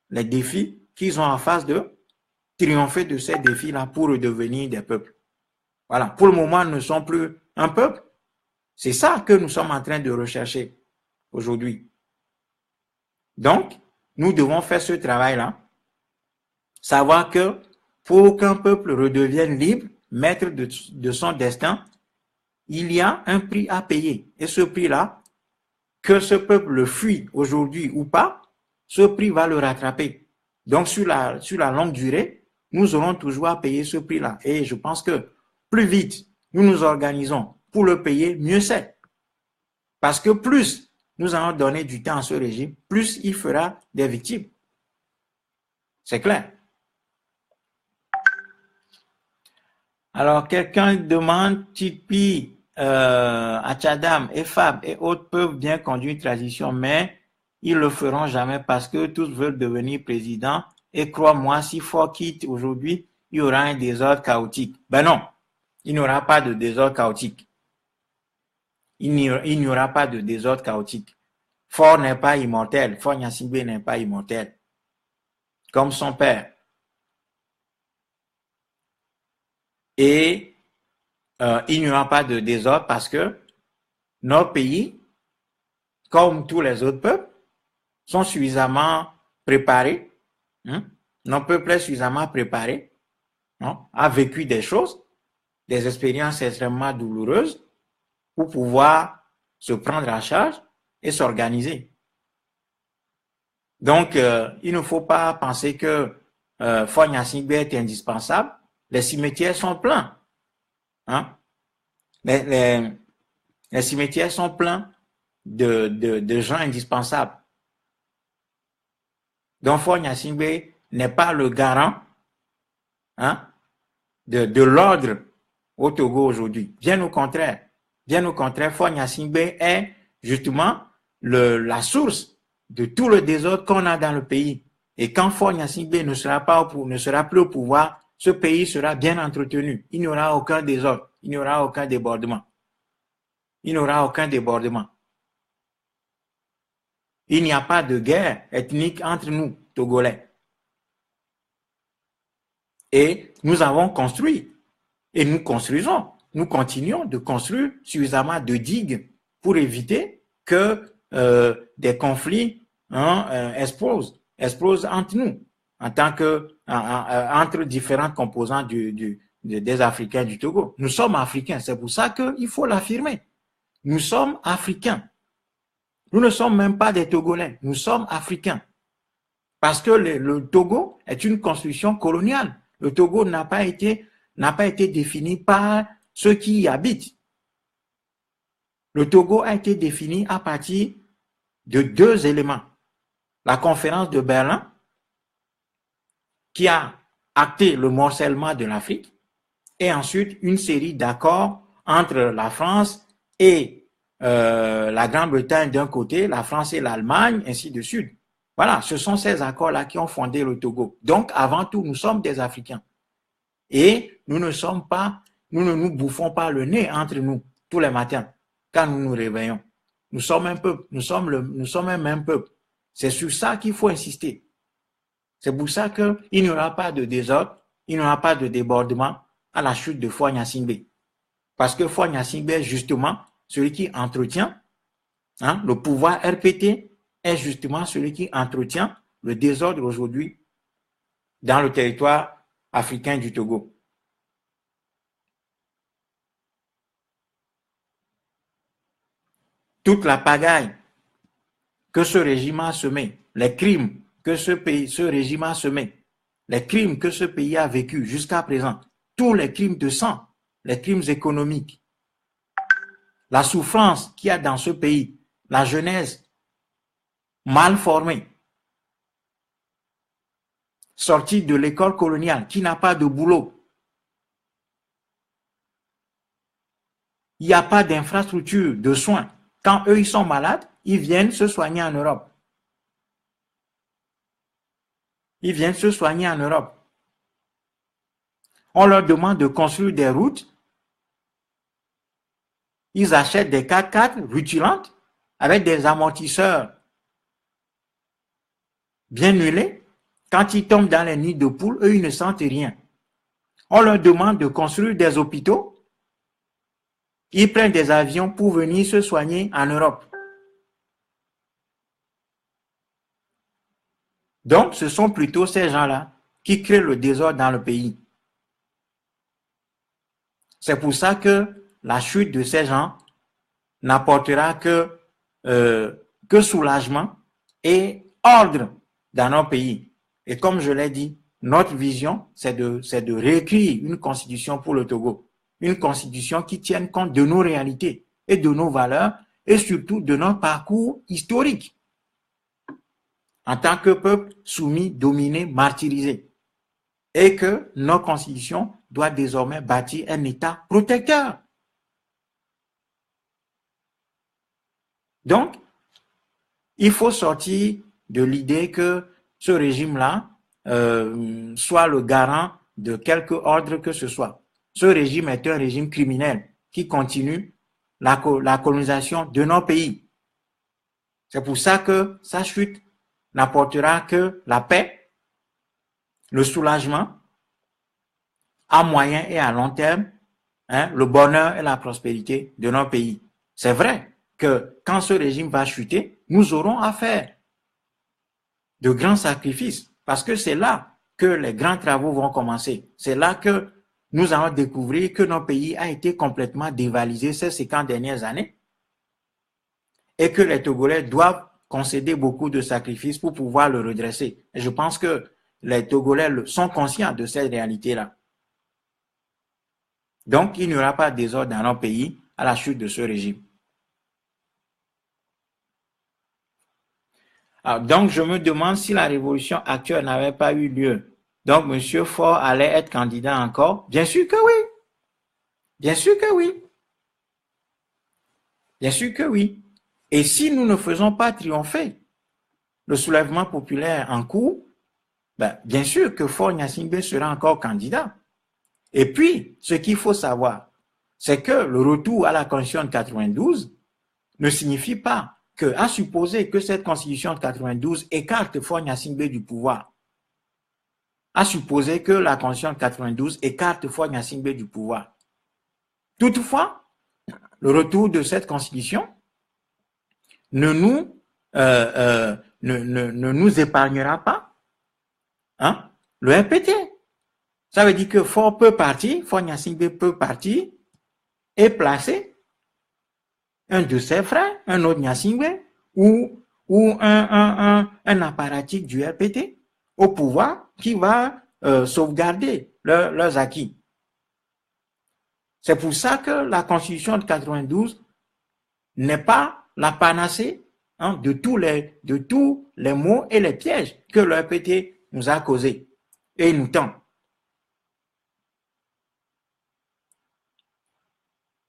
les défis qu'ils ont en face d'eux, triompher de ces défis-là pour redevenir des peuples. Voilà. Pour le moment, nous ne sommes plus un peuple. C'est ça que nous sommes en train de rechercher aujourd'hui. Donc, nous devons faire ce travail-là. Savoir que pour qu'un peuple redevienne libre, maître de son destin, il y a un prix à payer. Et ce prix-là, que ce peuple le fuit aujourd'hui ou pas, ce prix va le rattraper. Donc, sur la longue durée, nous aurons toujours à payer ce prix-là. Et je pense que plus vite nous nous organisons pour le payer, mieux c'est. Parce que plus nous allons donner du temps à ce régime, plus il fera des victimes. C'est clair. Alors, quelqu'un demande, Tipeee, Achadam et Fab et autres peuvent bien conduire une transition, mais ils le feront jamais parce que tous veulent devenir président. Et crois-moi, si Ford quitte aujourd'hui, il y aura un désordre chaotique. Ben non, il n'y aura pas de désordre chaotique. Il n'y aura pas de désordre chaotique. Ford n'est pas immortel. Ford Gnassingbé n'est pas immortel. Comme son père. Et il n'y aura pas de désordre parce que nos pays, comme tous les autres peuples, sont suffisamment préparés. Nos peuples sont suffisamment préparés, a vécu des choses, des expériences extrêmement douloureuses pour pouvoir se prendre en charge et s'organiser. Donc, il ne faut pas penser que Ford Gnassingbé est indispensable. Les cimetières sont pleins. Les cimetières sont pleins de gens indispensables. Donc, Ford Gnassingbé n'est pas le garant de l'ordre au Togo aujourd'hui. Bien au contraire. Bien au contraire, Ford Gnassingbé est justement la source de tout le désordre qu'on a dans le pays. Et quand Ford Gnassingbé ne sera plus au pouvoir, ce pays sera bien entretenu. Il n'y aura aucun désordre. Il n'y aura aucun débordement. Il n'y aura aucun débordement. Il n'y a pas de guerre ethnique entre nous, Togolais. Et nous avons construit. Et nous construisons. Nous continuons de construire suffisamment de digues pour éviter que des conflits explosent entre nous, en tant que entre différentes composantes des Africains du Togo. Nous sommes Africains, c'est pour ça qu'il faut l'affirmer. Nous sommes Africains. Nous ne sommes même pas des Togolais, nous sommes Africains. Parce que le Togo est une construction coloniale. Le Togo n'a pas été défini par ceux qui y habitent. Le Togo a été défini à partir de deux éléments. La conférence de Berlin, qui a acté le morcellement de l'Afrique, et ensuite une série d'accords entre la France et la Grande-Bretagne d'un côté, la France et l'Allemagne, ainsi de suite. Voilà, ce sont ces accords-là qui ont fondé le Togo. Donc, avant tout, nous sommes des Africains. Et nous ne nous bouffons pas le nez entre nous tous les matins quand nous nous réveillons. Nous sommes un peuple, nous sommes un même peuple. C'est sur ça qu'il faut insister. C'est pour ça qu'il n'y aura pas de désordre, il n'y aura pas de débordement à la chute de Faure Gnassingbé. Parce que Faure Gnassingbé, justement, celui qui entretient le pouvoir RPT est justement celui qui entretient le désordre aujourd'hui dans le territoire africain du Togo. Toute la pagaille que ce régime a semé, les crimes que ce régime a semé, les crimes que ce pays a vécu jusqu'à présent, tous les crimes de sang, les crimes économiques, la souffrance qu'il y a dans ce pays, la jeunesse mal formée, sortie de l'école coloniale, qui n'a pas de boulot. Il n'y a pas d'infrastructure de soins. Quand eux, ils sont malades, ils viennent se soigner en Europe. Ils viennent se soigner en Europe. On leur demande de construire des routes. Ils achètent des 4x4 rutilantes avec des amortisseurs bien huilés. Quand ils tombent dans les nids de poules, eux, ils ne sentent rien. On leur demande de construire des hôpitaux. Ils prennent des avions pour venir se soigner en Europe. Donc, ce sont plutôt ces gens-là qui créent le désordre dans le pays. C'est pour ça que la chute de ces gens n'apportera que soulagement et ordre dans nos pays. Et comme je l'ai dit, notre vision, c'est de réécrire une constitution pour le Togo. Une constitution qui tienne compte de nos réalités et de nos valeurs et surtout de notre parcours historique en tant que peuple soumis, dominé, martyrisé. Et que notre constitution doit désormais bâtir un État protecteur. Donc, il faut sortir de l'idée que ce régime-là soit le garant de quelque ordre que ce soit. Ce régime est un régime criminel qui continue la colonisation de nos pays. C'est pour ça que sa chute n'apportera que la paix, le soulagement, à moyen et à long terme, le bonheur et la prospérité de nos pays. C'est vrai que quand ce régime va chuter, nous aurons à faire de grands sacrifices parce que c'est là que les grands travaux vont commencer. C'est là que nous allons découvrir que notre pays a été complètement dévalisé ces 50 dernières années et que les Togolais doivent concéder beaucoup de sacrifices pour pouvoir le redresser. Et je pense que les Togolais sont conscients de cette réalité-là. Donc, il n'y aura pas de désordre dans nos pays à la chute de ce régime. Alors, donc, je me demande si la révolution actuelle n'avait pas eu lieu. Donc, M. Faure allait être candidat encore. Bien sûr que oui. Bien sûr que oui. Bien sûr que oui. Et si nous ne faisons pas triompher le soulèvement populaire en cours, bien sûr que Faure Gnassingbé sera encore candidat. Et puis, ce qu'il faut savoir, c'est que le retour à la Constitution de 92 ne signifie pas que, à supposer que cette Constitution de 92 écarte Faure Gnassingbé du pouvoir, à supposer que la Constitution de 92 écarte Faure Gnassingbé du pouvoir. Toutefois, le retour de cette Constitution ne nous épargnera pas le RPT. Ça veut dire que Faure peut partir, Faure Gnassingbé peut partir et placer un de ses frères, un autre Gnassingbé, ou un apparatique du RPT au pouvoir qui va sauvegarder leurs acquis. C'est pour ça que la Constitution de 92 n'est pas la panacée de tous les maux et les pièges que le RPT nous a causés et nous tend.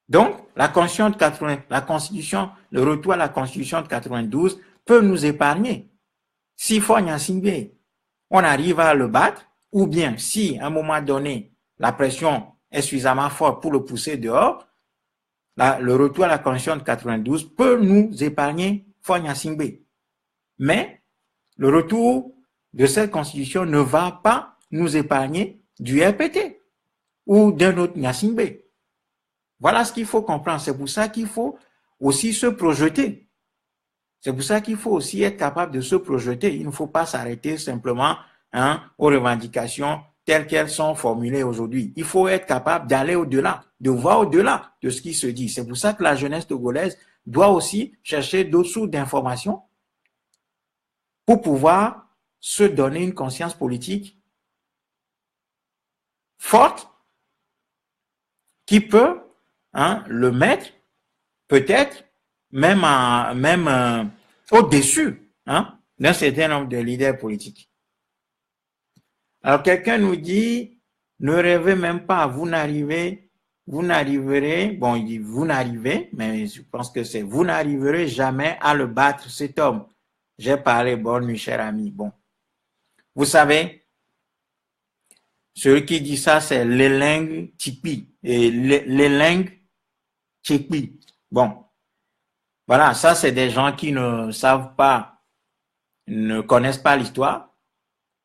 Donc, la Constitution, le retour à la Constitution de 92 peut nous épargner. Si Faure Gnassingbé, on arrive à le battre, ou bien si à un moment donné, la pression est suffisamment forte pour le pousser dehors, le retour à la Constitution de 92 peut nous épargner Faure Gnassingbé. Mais le retour de cette Constitution ne va pas nous épargner du RPT ou d'un autre Gnassingbé. Voilà ce qu'il faut comprendre. C'est pour ça qu'il faut aussi se projeter. C'est pour ça qu'il faut aussi être capable de se projeter. Il ne faut pas s'arrêter simplement aux revendications telles qu'elles sont formulées aujourd'hui. Il faut être capable d'aller au-delà, de voir au-delà de ce qui se dit. C'est pour ça que la jeunesse togolaise doit aussi chercher d'autres sources d'informations pour pouvoir se donner une conscience politique forte qui peut le mettre peut-être même au-dessus d'un certain nombre de leaders politiques. Alors quelqu'un nous dit, ne rêvez même pas, vous n'arriverez, bon, il dit vous n'arrivez, mais je pense que c'est vous n'arriverez jamais à le battre, cet homme. J'ai parlé, bonne nuit, cher ami. Bon, vous savez, celui qui dit ça, c'est Leleng Tchipi. Et Leleng Tchipi. Bon, voilà, ça c'est des gens qui ne savent pas, ne connaissent pas l'histoire,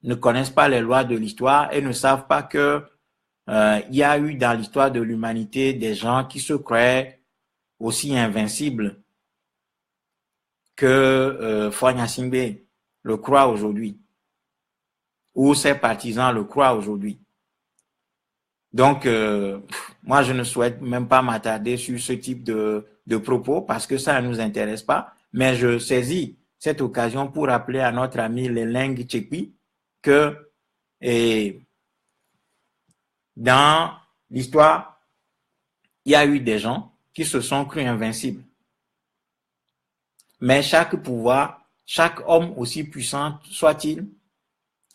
ne connaissent pas les lois de l'histoire et ne savent pas que il y a eu dans l'histoire de l'humanité des gens qui se croyaient aussi invincibles que Faure Gnassingbé le croit aujourd'hui, ou ses partisans le croient aujourd'hui. Donc, moi, je ne souhaite même pas m'attarder sur ce type de propos parce que ça ne nous intéresse pas, mais je saisis cette occasion pour rappeler à notre ami Leleng Tchipi que dans l'histoire, il y a eu des gens qui se sont crus invincibles. Mais chaque pouvoir, chaque homme aussi puissant soit-il,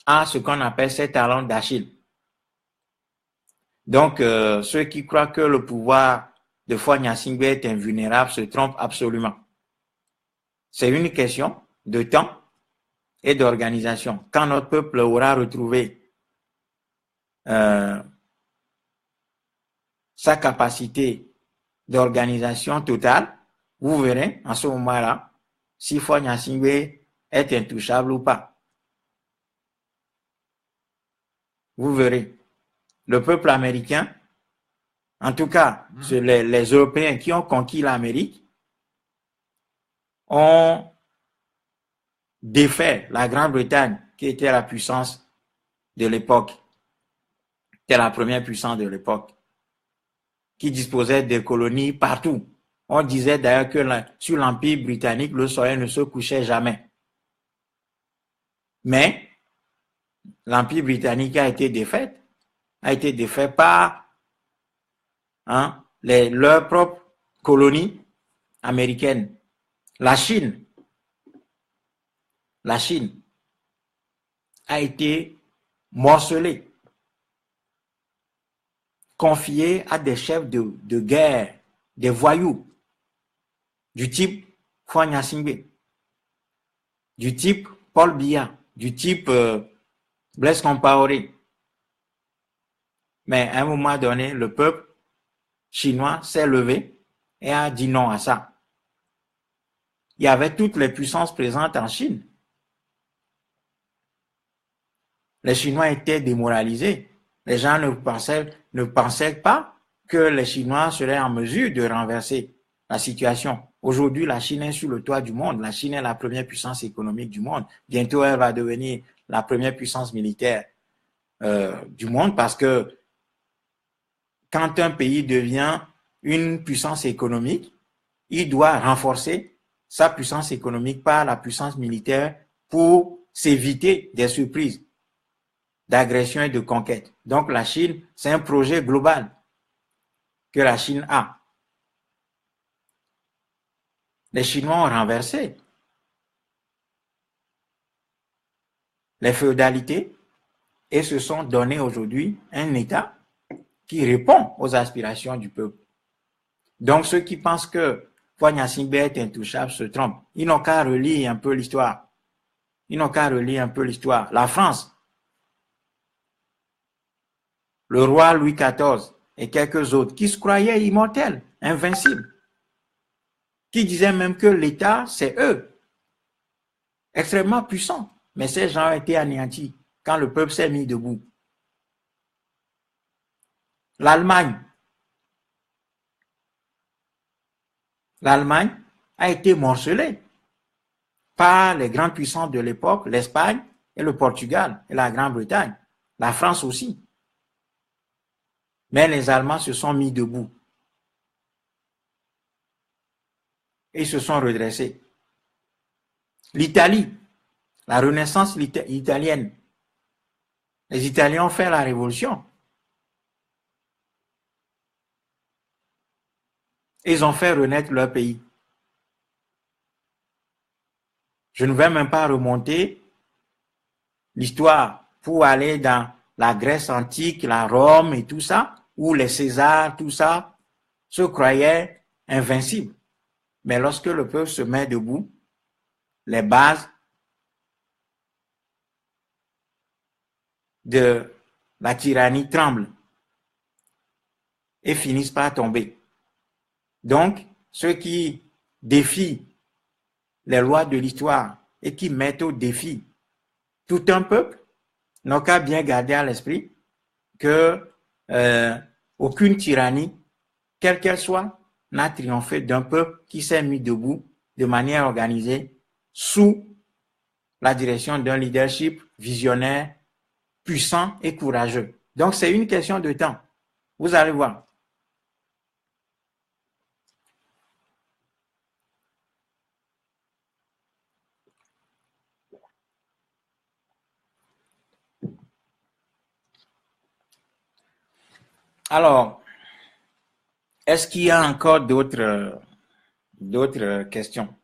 a ce qu'on appelle ses talons d'Achille. Donc, ceux qui croient que le pouvoir de Faure Gnassingbé est invulnérable se trompent absolument. C'est une question de temps et d'organisation. Quand notre peuple aura retrouvé sa capacité d'organisation totale, vous verrez en ce moment-là si Faure Gnassingbé est intouchable ou pas. Vous verrez. Le peuple américain, en tout cas, les Européens qui ont conquis l'Amérique, ont défait la Grande-Bretagne, qui était la puissance de l'époque, c'était la première puissance de l'époque, qui disposait des colonies partout. On disait d'ailleurs que sur l'Empire britannique, le soleil ne se couchait jamais. Mais l'Empire britannique a été défait par leurs propres colonies américaines. La Chine a été morcelée, confiée à des chefs de guerre, des voyous, du type Faure Gnassingbé, du type Paul Biya, du type Blaise Compaoré. Mais à un moment donné, le peuple chinois s'est levé et a dit non à ça. Il y avait toutes les puissances présentes en Chine. Les Chinois étaient démoralisés. Les gens ne pensaient pas que les Chinois seraient en mesure de renverser la situation. Aujourd'hui, la Chine est sur le toit du monde. La Chine est la première puissance économique du monde. Bientôt, elle va devenir la première puissance militaire du monde parce que quand un pays devient une puissance économique, il doit renforcer sa puissance économique par la puissance militaire pour s'éviter des surprises d'agression et de conquête. Donc la Chine, c'est un projet global que la Chine a. Les Chinois ont renversé les féodalités et se sont donné aujourd'hui un État qui répond aux aspirations du peuple. Donc, ceux qui pensent que Poignassimbe est intouchable se trompent. Ils n'ont qu'à relire un peu l'histoire. Ils n'ont qu'à relire un peu l'histoire. La France, le roi Louis XIV et quelques autres qui se croyaient immortels, invincibles, qui disaient même que l'État, c'est eux, extrêmement puissants. Mais ces gens ont été anéantis quand le peuple s'est mis debout. L'Allemagne a été morcelée par les grandes puissances de l'époque, l'Espagne et le Portugal et la Grande-Bretagne, la France aussi. Mais les Allemands se sont mis debout et ils se sont redressés. L'Italie, la Renaissance italienne, les Italiens ont fait la révolution. Ils ont fait renaître leur pays. Je ne vais même pas remonter l'histoire pour aller dans la Grèce antique, la Rome et tout ça, où les Césars, tout ça, se croyaient invincibles. Mais lorsque le peuple se met debout, les bases de la tyrannie tremblent et finissent par tomber. Donc, ceux qui défient les lois de l'histoire et qui mettent au défi tout un peuple n'ont qu'à bien garder à l'esprit que aucune tyrannie, quelle qu'elle soit, n'a triomphé d'un peuple qui s'est mis debout de manière organisée sous la direction d'un leadership visionnaire, puissant et courageux. Donc, c'est une question de temps. Vous allez voir. Alors, est-ce qu'il y a encore d'autres questions?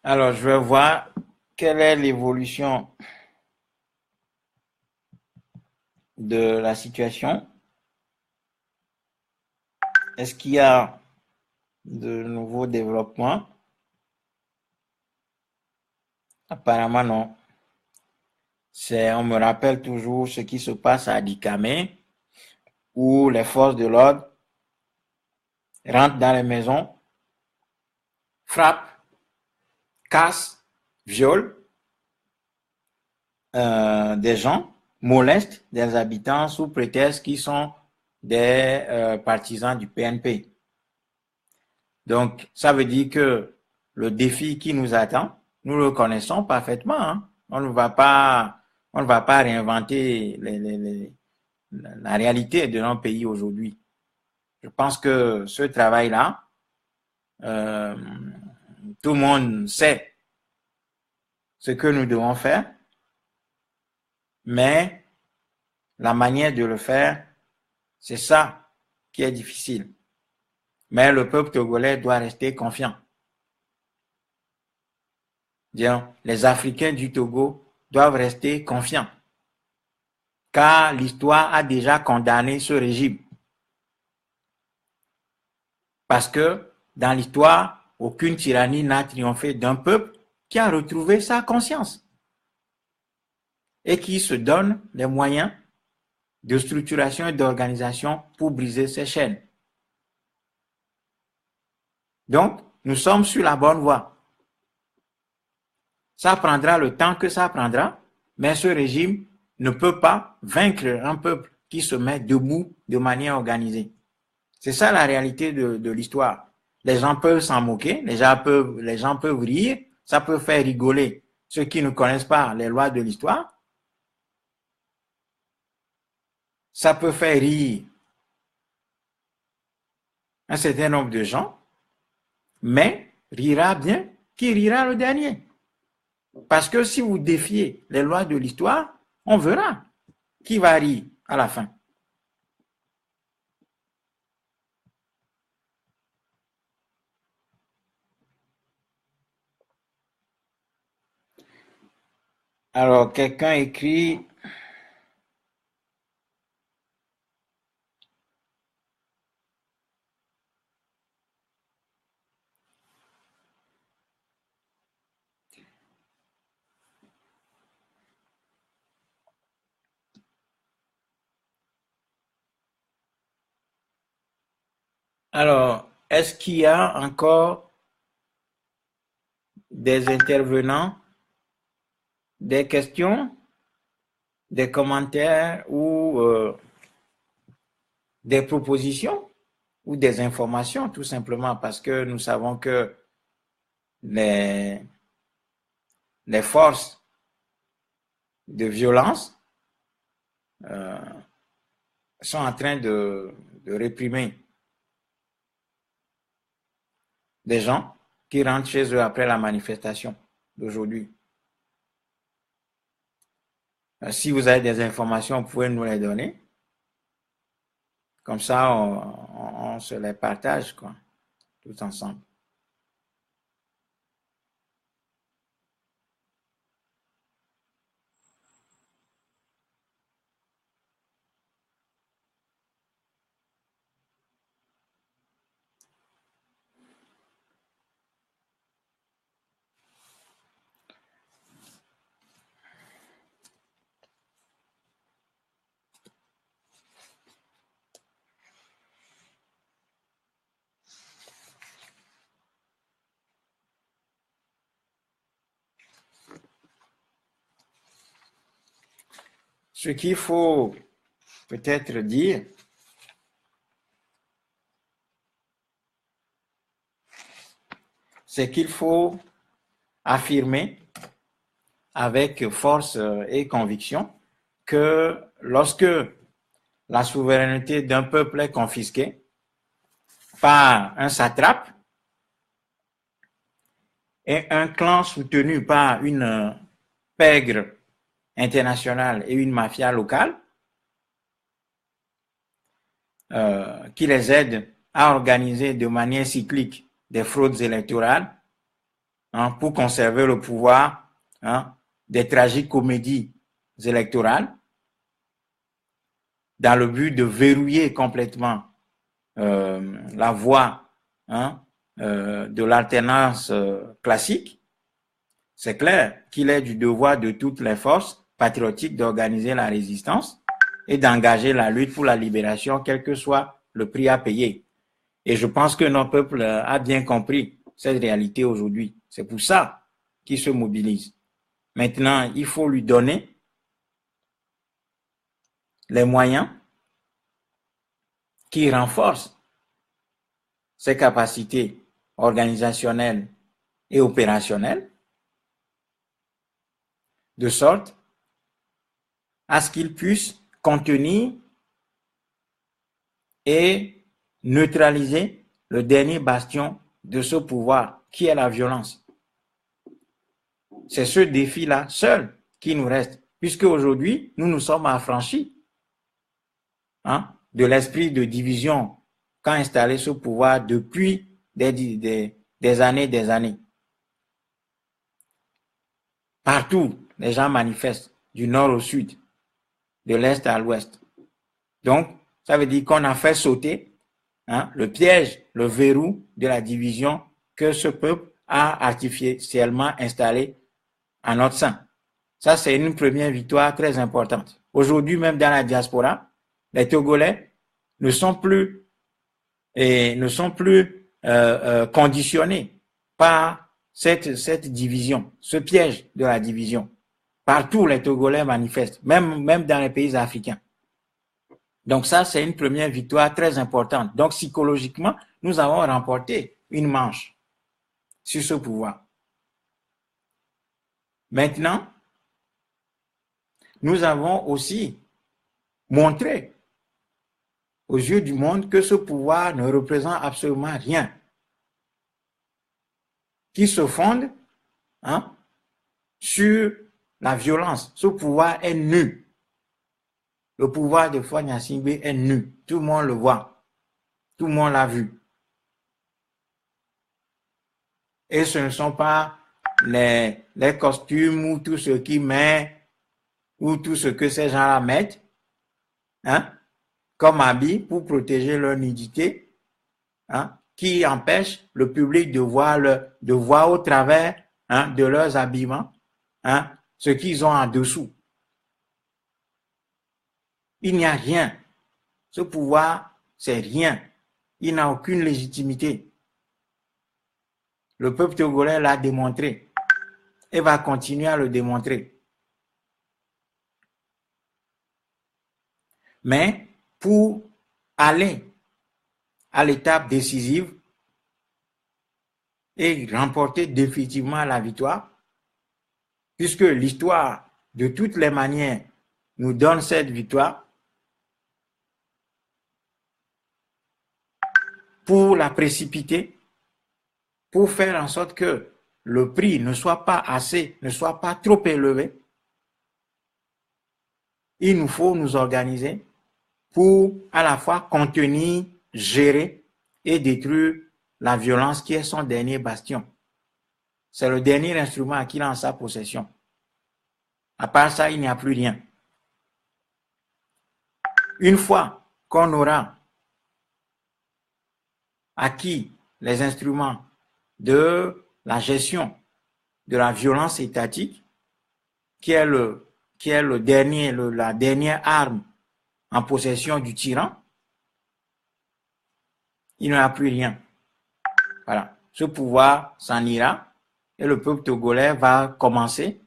Alors, je vais voir quelle est l'évolution de la situation. Est-ce qu'il y a de nouveaux développements? Apparemment, non. On me rappelle toujours ce qui se passe à Dikame, où les forces de l'ordre rentrent dans les maisons, frappent, cassent, violent des gens, molestent des habitants sous prétexte qu'ils sont des partisans du PNP. Donc, ça veut dire que le défi qui nous attend, nous le connaissons parfaitement. Hein. On ne va pas réinventer la réalité de notre pays aujourd'hui. Je pense que ce travail-là, tout le monde sait ce que nous devons faire, mais la manière de le faire, c'est ça qui est difficile. Mais le peuple togolais doit rester confiant. Les Africains du Togo doivent rester confiants, car l'histoire a déjà condamné ce régime. Parce que dans l'histoire, aucune tyrannie n'a triomphé d'un peuple qui a retrouvé sa conscience et qui se donne les moyens de structuration et d'organisation pour briser ses chaînes. Donc, nous sommes sur la bonne voie. Ça prendra le temps que ça prendra, mais ce régime ne peut pas vaincre un peuple qui se met debout de manière organisée. C'est ça la réalité de l'histoire. Les gens peuvent s'en moquer, les gens peuvent rire, ça peut faire rigoler ceux qui ne connaissent pas les lois de l'histoire. Ça peut faire rire un certain nombre de gens, mais rira bien qui rira le dernier. Parce que si vous défiez les lois de l'histoire, on verra qui va rire à la fin. Alors, quelqu'un écrit, alors, est-ce qu'il y a encore des intervenants, des questions, des commentaires ou des propositions ou des informations, tout simplement, parce que nous savons que les, les forces de violence sont en train de réprimer des gens qui rentrent chez eux après la manifestation d'aujourd'hui. Si vous avez des informations, vous pouvez nous les donner. Comme ça, on se les partage, quoi, tout ensemble. Ce qu'il faut peut-être dire, c'est qu'il faut affirmer avec force et conviction que lorsque la souveraineté d'un peuple est confisquée par un satrape et un clan soutenu par une pègre internationale et une mafia locale qui les aide à organiser de manière cyclique des fraudes électorales pour conserver le pouvoir des tragiques comédies électorales dans le but de verrouiller complètement la voie de l'alternance classique. C'est clair qu'il est du devoir de toutes les forces patriotiques d'organiser la résistance et d'engager la lutte pour la libération, quel que soit le prix à payer. Et je pense que notre peuple a bien compris cette réalité aujourd'hui. C'est pour ça qu'il se mobilise. Maintenant, il faut lui donner les moyens qui renforcent ses capacités organisationnelles et opérationnelles, de sorte à ce qu'il puisse contenir et neutraliser le dernier bastion de ce pouvoir qui est la violence. C'est ce défi-là seul qui nous reste, puisque aujourd'hui, nous nous sommes affranchis de l'esprit de division qu'a installé ce pouvoir depuis des années. Partout, les gens manifestent, du nord au sud, de l'est à l'ouest. Donc, ça veut dire qu'on a fait sauter le piège, le verrou de la division que ce peuple a artificiellement installé en notre sein. Ça, c'est une première victoire très importante. Aujourd'hui, même dans la diaspora, les Togolais ne sont plus conditionnés par cette division, ce piège de la division. Partout, les Togolais manifestent, même dans les pays africains. Donc ça, c'est une première victoire très importante. Donc psychologiquement, nous avons remporté une manche sur ce pouvoir. Maintenant, nous avons aussi montré aux yeux du monde que ce pouvoir ne représente absolument rien, qui se fonde sur la violence. Ce pouvoir est nul. Le pouvoir de Faure Gnassingbé est nul. Tout le monde le voit. Tout le monde l'a vu. Et ce ne sont pas les costumes ou tout ce qui met, ou tout ce que ces gens-là mettent, hein, comme habit pour protéger leur nudité, hein, qui empêche le public de voir au travers, hein, de leurs habillements, hein, ce qu'ils ont en dessous. Il n'y a rien. Ce pouvoir, c'est rien. Il n'a aucune légitimité. Le peuple togolais l'a démontré et va continuer à le démontrer. Mais pour aller à l'étape décisive et remporter définitivement la victoire, puisque l'histoire, de toutes les manières, nous donne cette victoire, pour la précipiter, pour faire en sorte que le prix ne soit pas assez, ne soit pas trop élevé, il nous faut nous organiser pour à la fois contenir, gérer et détruire la violence qui est son dernier bastion. C'est le dernier instrument qu'il a en sa possession. À part ça, il n'y a plus rien. Une fois qu'on aura acquis les instruments de la gestion de la violence étatique, qui est la dernière arme en possession du tyran, il n'y a plus rien. Voilà. Ce pouvoir s'en ira et le peuple togolais va commencer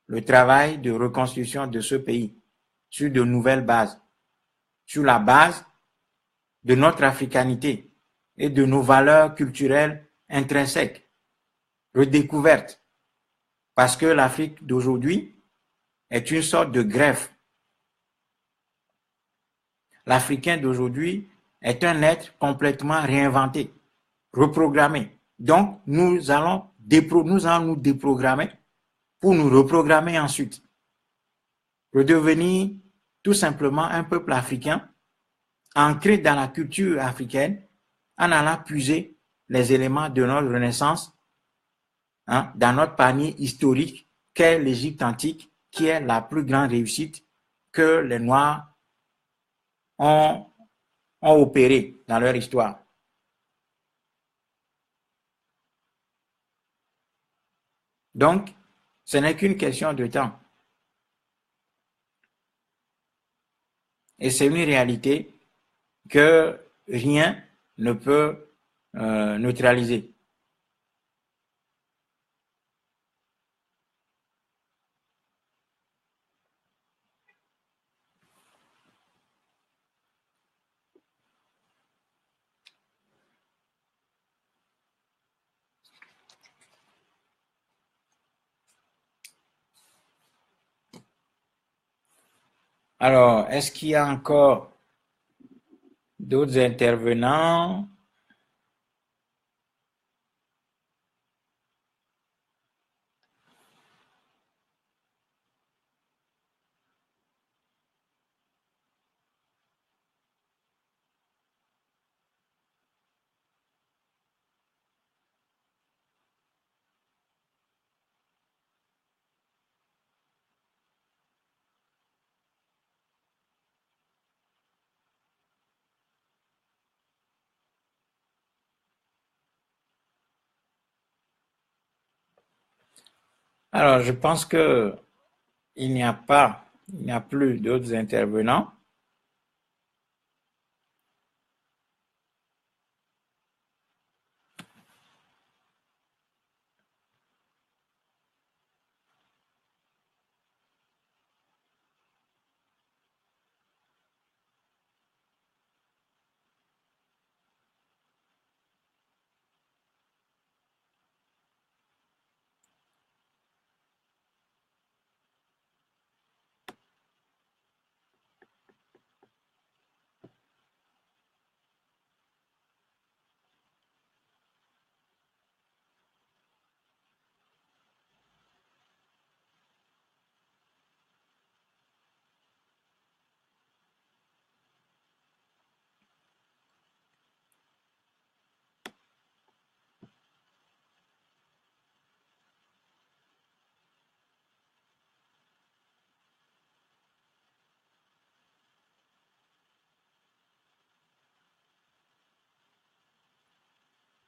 le travail de reconstruction de ce pays sur de nouvelles bases, sur la base de notre africanité et de nos valeurs culturelles intrinsèques, redécouvertes, parce que l'Afrique d'aujourd'hui est une sorte de greffe. L'Africain d'aujourd'hui est un être complètement réinventé, reprogrammé. Donc, nous allons nous déprogrammer pour nous reprogrammer ensuite. Redevenir tout simplement un peuple africain ancré dans la culture africaine en allant puiser les éléments de notre renaissance, hein, dans notre panier historique qu'est l'Égypte antique, qui est la plus grande réussite que les Noirs ont opéré dans leur histoire. Donc, ce n'est qu'une question de temps. Et c'est une réalité que rien ne peut neutraliser. Alors, est-ce qu'il y a encore d'autres intervenants? Alors, je pense que il n'y a pas, il n'y a plus d'autres intervenants.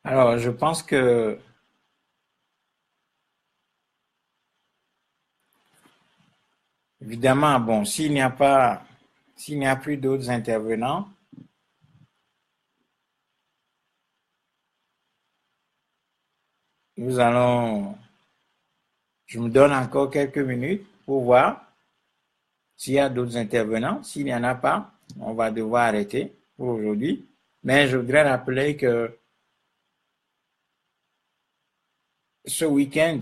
Alors, je pense que, évidemment, bon, s'il n'y a plus d'autres intervenants, nous allons, je me donne encore quelques minutes pour voir s'il y a d'autres intervenants. S'il n'y en a pas, on va devoir arrêter pour aujourd'hui. Mais je voudrais rappeler que ce week-end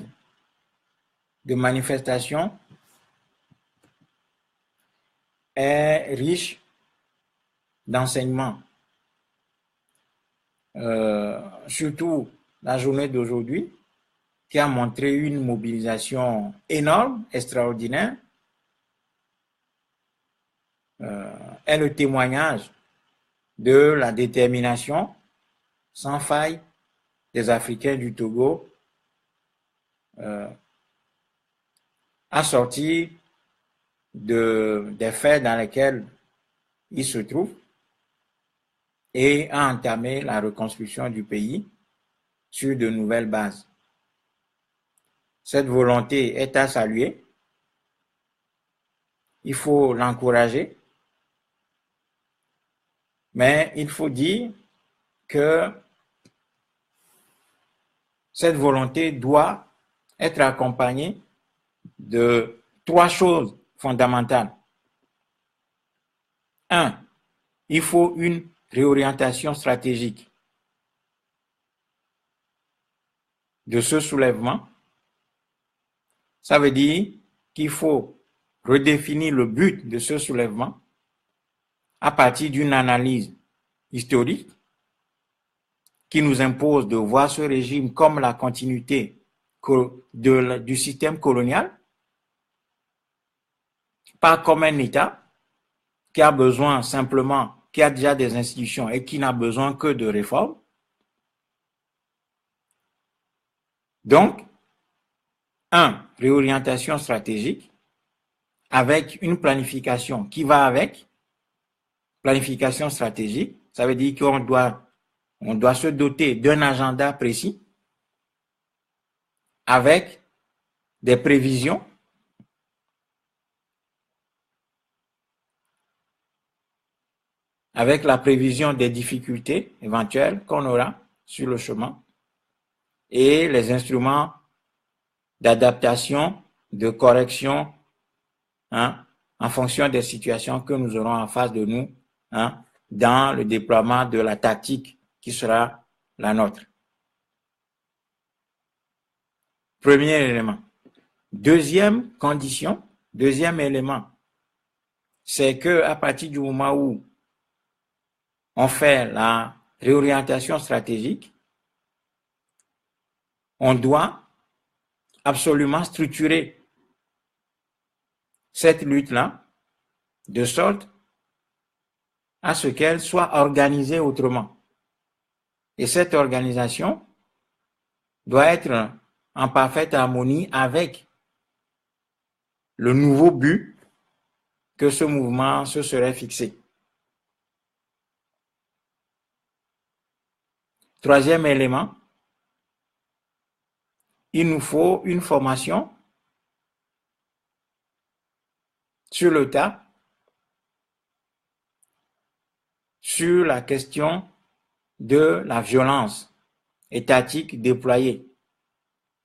de manifestation est riche d'enseignements. Surtout la journée d'aujourd'hui, qui a montré une mobilisation énorme, extraordinaire, est le témoignage de la détermination sans faille des Africains du Togo à sortir des faits dans lesquels ils se trouvent et à entamer la reconstruction du pays sur de nouvelles bases. Cette volonté est à saluer. Il faut l'encourager. Mais il faut dire que cette volonté doit être accompagnée de trois choses fondamentales. Un, il faut une réorientation stratégique de ce soulèvement. Ça veut dire qu'il faut redéfinir le but de ce soulèvement à partir d'une analyse historique qui nous impose de voir ce régime comme la continuité du système colonial, pas comme un État qui a besoin simplement, qui a déjà des institutions et qui n'a besoin que de réformes. Donc, réorientation stratégique avec une planification qui va avec. Planification stratégique, ça veut dire qu'on doit se doter d'un agenda précis avec des prévisions, avec la prévision des difficultés éventuelles qu'on aura sur le chemin et les instruments d'adaptation, de correction, en fonction des situations que nous aurons en face de nous, dans le déploiement de la tactique qui sera la nôtre. Premier élément. Deuxième condition, deuxième élément, c'est que à partir du moment où on fait la réorientation stratégique, on doit absolument structurer cette lutte-là de sorte à ce qu'elle soit organisée autrement. Et cette organisation doit être en parfaite harmonie avec le nouveau but que ce mouvement se serait fixé. Troisième élément, il nous faut une formation sur le tas sur la question de la violence étatique déployée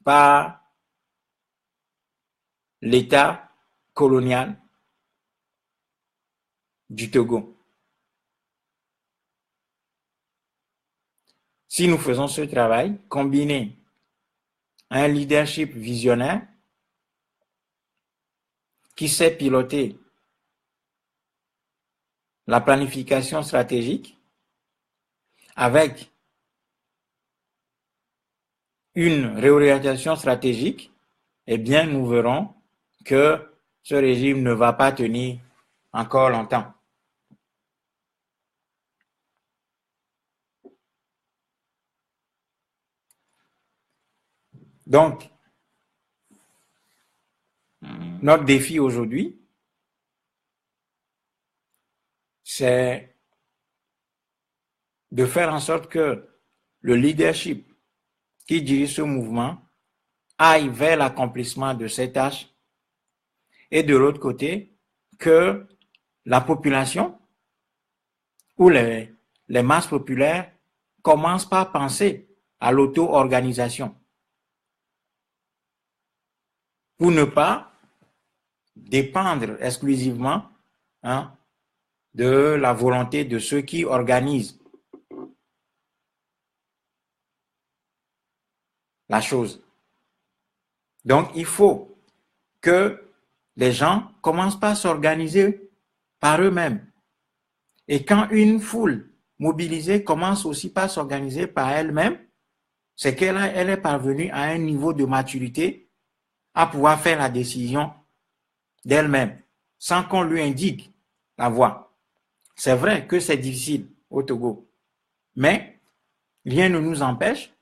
par l'État colonial du Togo. Si nous faisons ce travail, combiné à un leadership visionnaire qui sait piloter la planification stratégique avec une réorientation stratégique, eh bien, nous verrons que ce régime ne va pas tenir encore longtemps. Donc, notre défi aujourd'hui, c'est de faire en sorte que le leadership qui dirige ce mouvement aille vers l'accomplissement de ces tâches, et de l'autre côté, que la population ou les masses populaires commencent par penser à l'auto-organisation pour ne pas dépendre exclusivement de la volonté de ceux qui organisent la chose. Donc, il faut que les gens commencent par s'organiser par eux-mêmes. Et quand une foule mobilisée commence aussi par s'organiser par elle-même, c'est qu'elle est parvenue à un niveau de maturité à pouvoir faire la décision d'elle-même, sans qu'on lui indique la voie. C'est vrai que c'est difficile au Togo, mais rien ne nous empêche,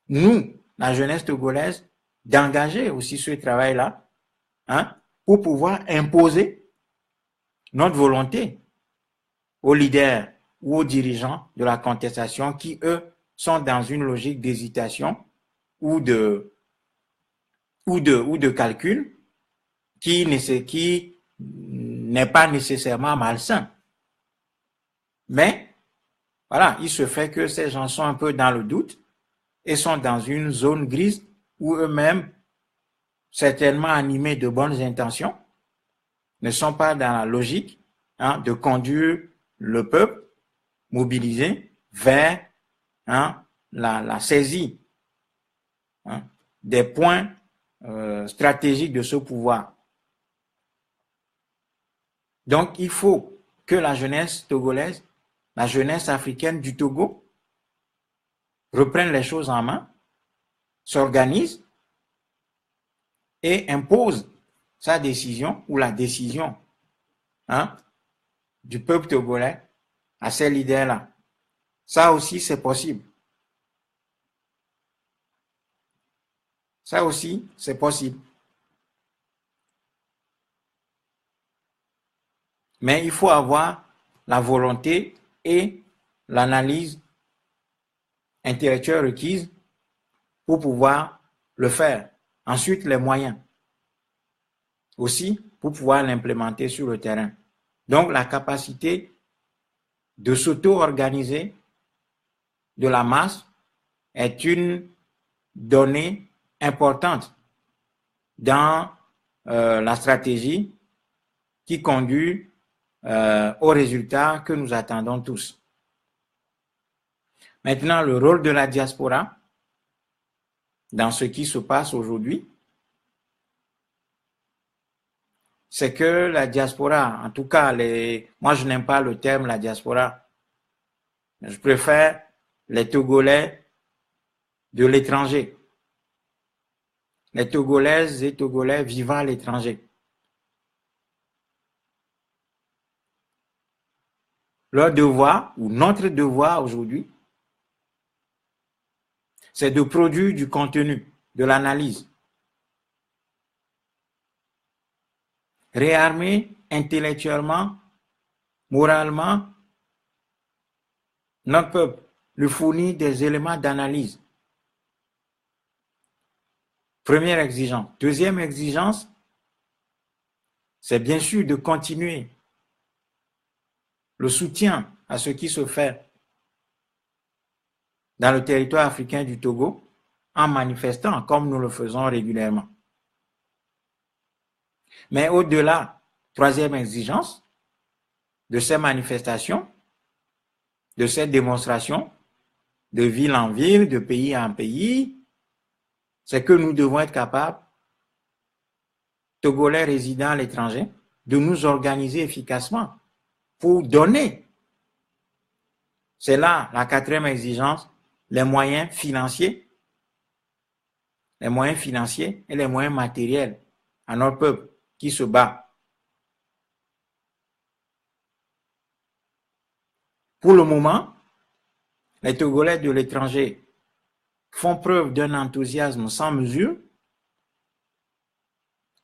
nous, la jeunesse togolaise, d'engager aussi ce travail-là, pour pouvoir imposer notre volonté aux leaders ou aux dirigeants de la contestation qui, eux, sont dans une logique d'hésitation ou de calcul qui n'est pas nécessairement malsain. Mais, voilà, il se fait que ces gens sont un peu dans le doute et sont dans une zone grise où eux-mêmes, certainement animés de bonnes intentions, ne sont pas dans la logique de conduire le peuple mobilisé vers la saisie des points stratégiques de ce pouvoir. Donc, il faut que la jeunesse togolaise, la jeunesse africaine du Togo, reprenne les choses en main, s'organise et impose sa décision ou la décision du peuple togolais à ces leaders-là. Ça aussi, c'est possible. Ça aussi, c'est possible. Mais il faut avoir la volonté et l'analyse intellectuelle requise pour pouvoir le faire. Ensuite, les moyens aussi pour pouvoir l'implémenter sur le terrain. Donc, la capacité de s'auto-organiser de la masse est une donnée importante dans la stratégie qui conduit aux résultats que nous attendons tous. Maintenant, le rôle de la diaspora dans ce qui se passe aujourd'hui, c'est que la diaspora, en tout cas, moi je n'aime pas le terme la diaspora, je préfère les Togolais de l'étranger, les Togolaises et Togolais vivant à l'étranger. Leur devoir, ou notre devoir aujourd'hui, c'est de produire du contenu, de l'analyse. Réarmer intellectuellement, moralement, notre peuple, lui fournir des éléments d'analyse. Première exigence. Deuxième exigence, c'est bien sûr de continuer le soutien à ce qui se fait dans le territoire africain du Togo en manifestant comme nous le faisons régulièrement. Mais au-delà, troisième exigence de ces manifestations, de ces démonstrations, de ville en ville, de pays en pays, c'est que nous devons être capables, Togolais résidant à l'étranger, de nous organiser efficacement pour donner, c'est là la quatrième exigence, les moyens financiers et les moyens matériels à notre peuple qui se bat. Pour le moment, les Togolais de l'étranger font preuve d'un enthousiasme sans mesure,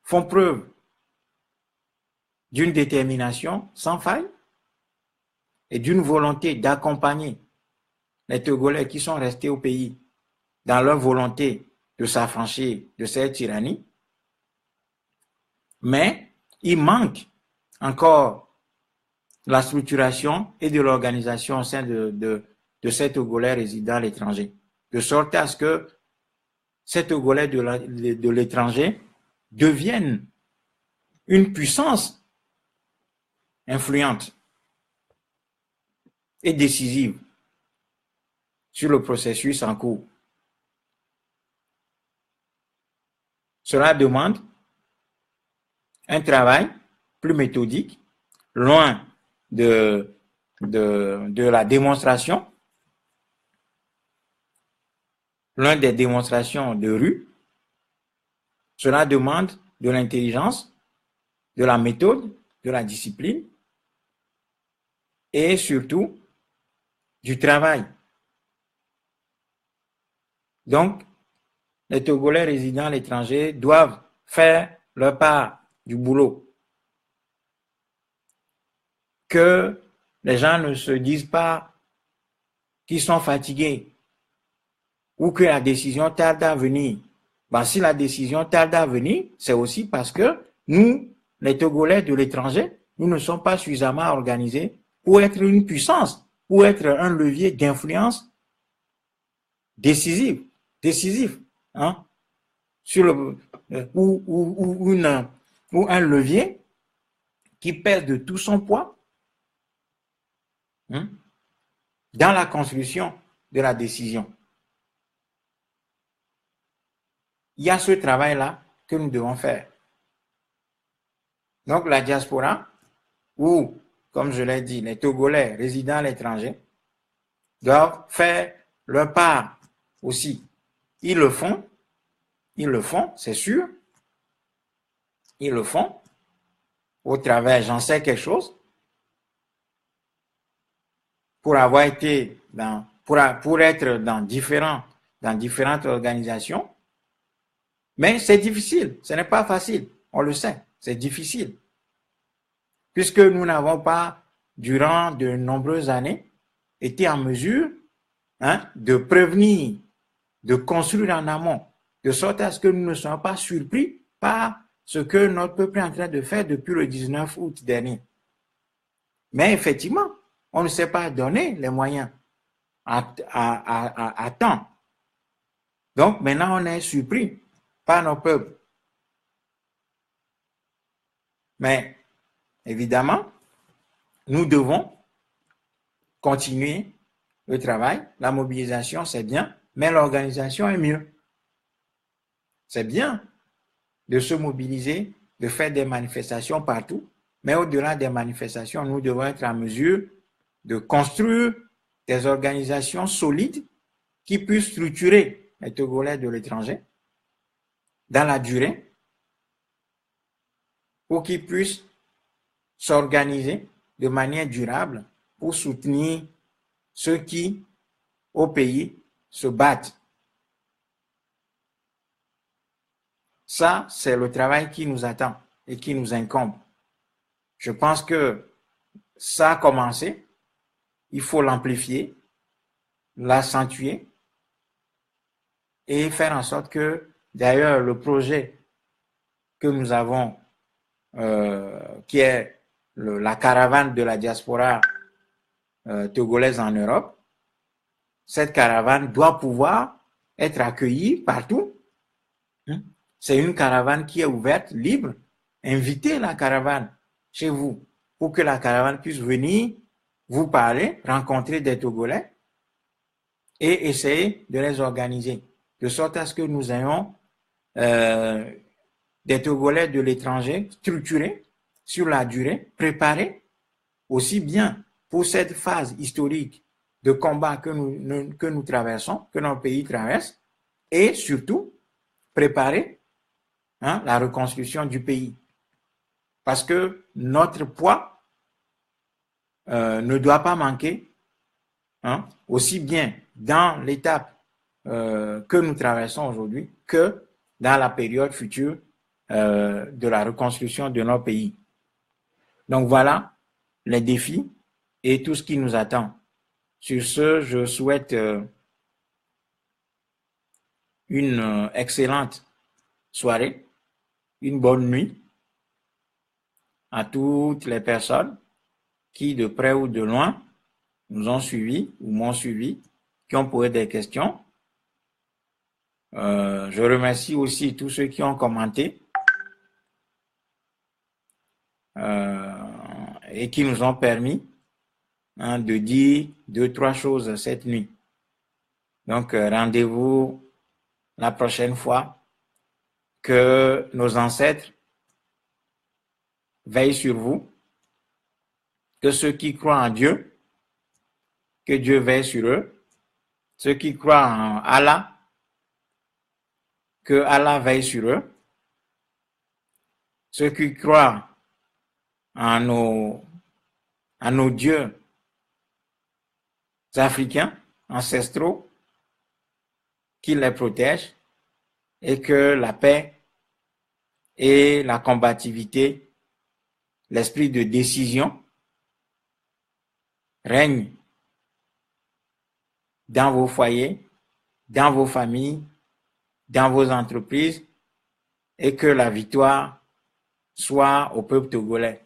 font preuve d'une détermination sans faille et d'une volonté d'accompagner les Togolais qui sont restés au pays dans leur volonté de s'affranchir de cette tyrannie, mais il manque encore la structuration et de l'organisation au sein de ces Togolais résidant à l'étranger, de sorte à ce que ces Togolais de l'étranger deviennent une puissance influente et décisive sur le processus en cours. Cela demande un travail plus méthodique, loin de la démonstration, loin des démonstrations de rue. Cela demande de l'intelligence, de la méthode, de la discipline et surtout du travail. Donc, les Togolais résidant à l'étranger doivent faire leur part du boulot. Que les gens ne se disent pas qu'ils sont fatigués ou que la décision tarde à venir. Ben, si la décision tarde à venir, c'est aussi parce que nous, les Togolais de l'étranger, nous ne sommes pas suffisamment organisés pour être une puissance, pour être un levier d'influence décisif, hein, sur le, ou un levier qui pèse de tout son poids, hein, dans la construction de la décision. Il y a ce travail-là que nous devons faire. Donc la diaspora, ou, comme je l'ai dit, les Togolais résidant à l'étranger, doivent faire leur part aussi. Ils le font, c'est sûr. Ils le font. Au travers, j'en sais quelque chose. Pour avoir été pour être dans différentes organisations. Mais c'est difficile. Ce n'est pas facile. On le sait. C'est difficile. Puisque nous n'avons pas, durant de nombreuses années, été en mesure, hein, de prévenir, de construire en amont, de sorte à ce que nous ne soyons pas surpris par ce que notre peuple est en train de faire depuis le 19 août dernier. Mais effectivement, on ne s'est pas donné les moyens à temps. Donc maintenant, on est surpris par nos peuples. Mais évidemment, nous devons continuer le travail. La mobilisation, c'est bien, mais l'organisation est mieux. C'est bien de se mobiliser, de faire des manifestations partout, mais au-delà des manifestations, nous devons être en mesure de construire des organisations solides qui puissent structurer les Togolais de l'étranger dans la durée pour qu'ils puissent s'organiser de manière durable pour soutenir ceux qui, au pays, se battent. Ça, c'est le travail qui nous attend et qui nous incombe. Je pense que ça a commencé. Il faut l'amplifier, l'accentuer et faire en sorte que, d'ailleurs, le projet que nous avons, qui est la caravane de la diaspora togolaise en Europe, cette caravane doit pouvoir être accueillie partout. C'est une caravane qui est ouverte, libre. Invitez la caravane chez vous pour que la caravane puisse venir vous parler, rencontrer des Togolais et essayer de les organiser, de sorte à ce que nous ayons des Togolais de l'étranger structurés sur la durée, préparés aussi bien pour cette phase historique de combat que nous traversons, que notre pays traverse, et surtout préparer, hein, la reconstruction du pays. Parce que notre poids ne doit pas manquer, hein, aussi bien dans l'étape que nous traversons aujourd'hui que dans la période future de la reconstruction de notre pays. Donc voilà les défis et tout ce qui nous attend. Sur ce, je souhaite une excellente soirée, une bonne nuit à toutes les personnes qui, de près ou de loin, nous ont suivis ou m'ont suivi, qui ont posé des questions. Je remercie aussi tous ceux qui ont commenté et qui nous ont permis de dire 2-3 choses cette nuit. Donc, rendez-vous la prochaine fois. Que nos ancêtres veillent sur vous. Que ceux qui croient en Dieu, que Dieu veille sur eux. Ceux qui croient en Allah, que Allah veille sur eux. Ceux qui croient en nos dieux africains, ancestraux, qu'ils les protègent et que la paix et la combativité, l'esprit de décision règnent dans vos foyers, dans vos familles, dans vos entreprises et que la victoire soit au peuple togolais.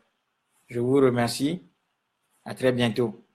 Je vous remercie. À très bientôt.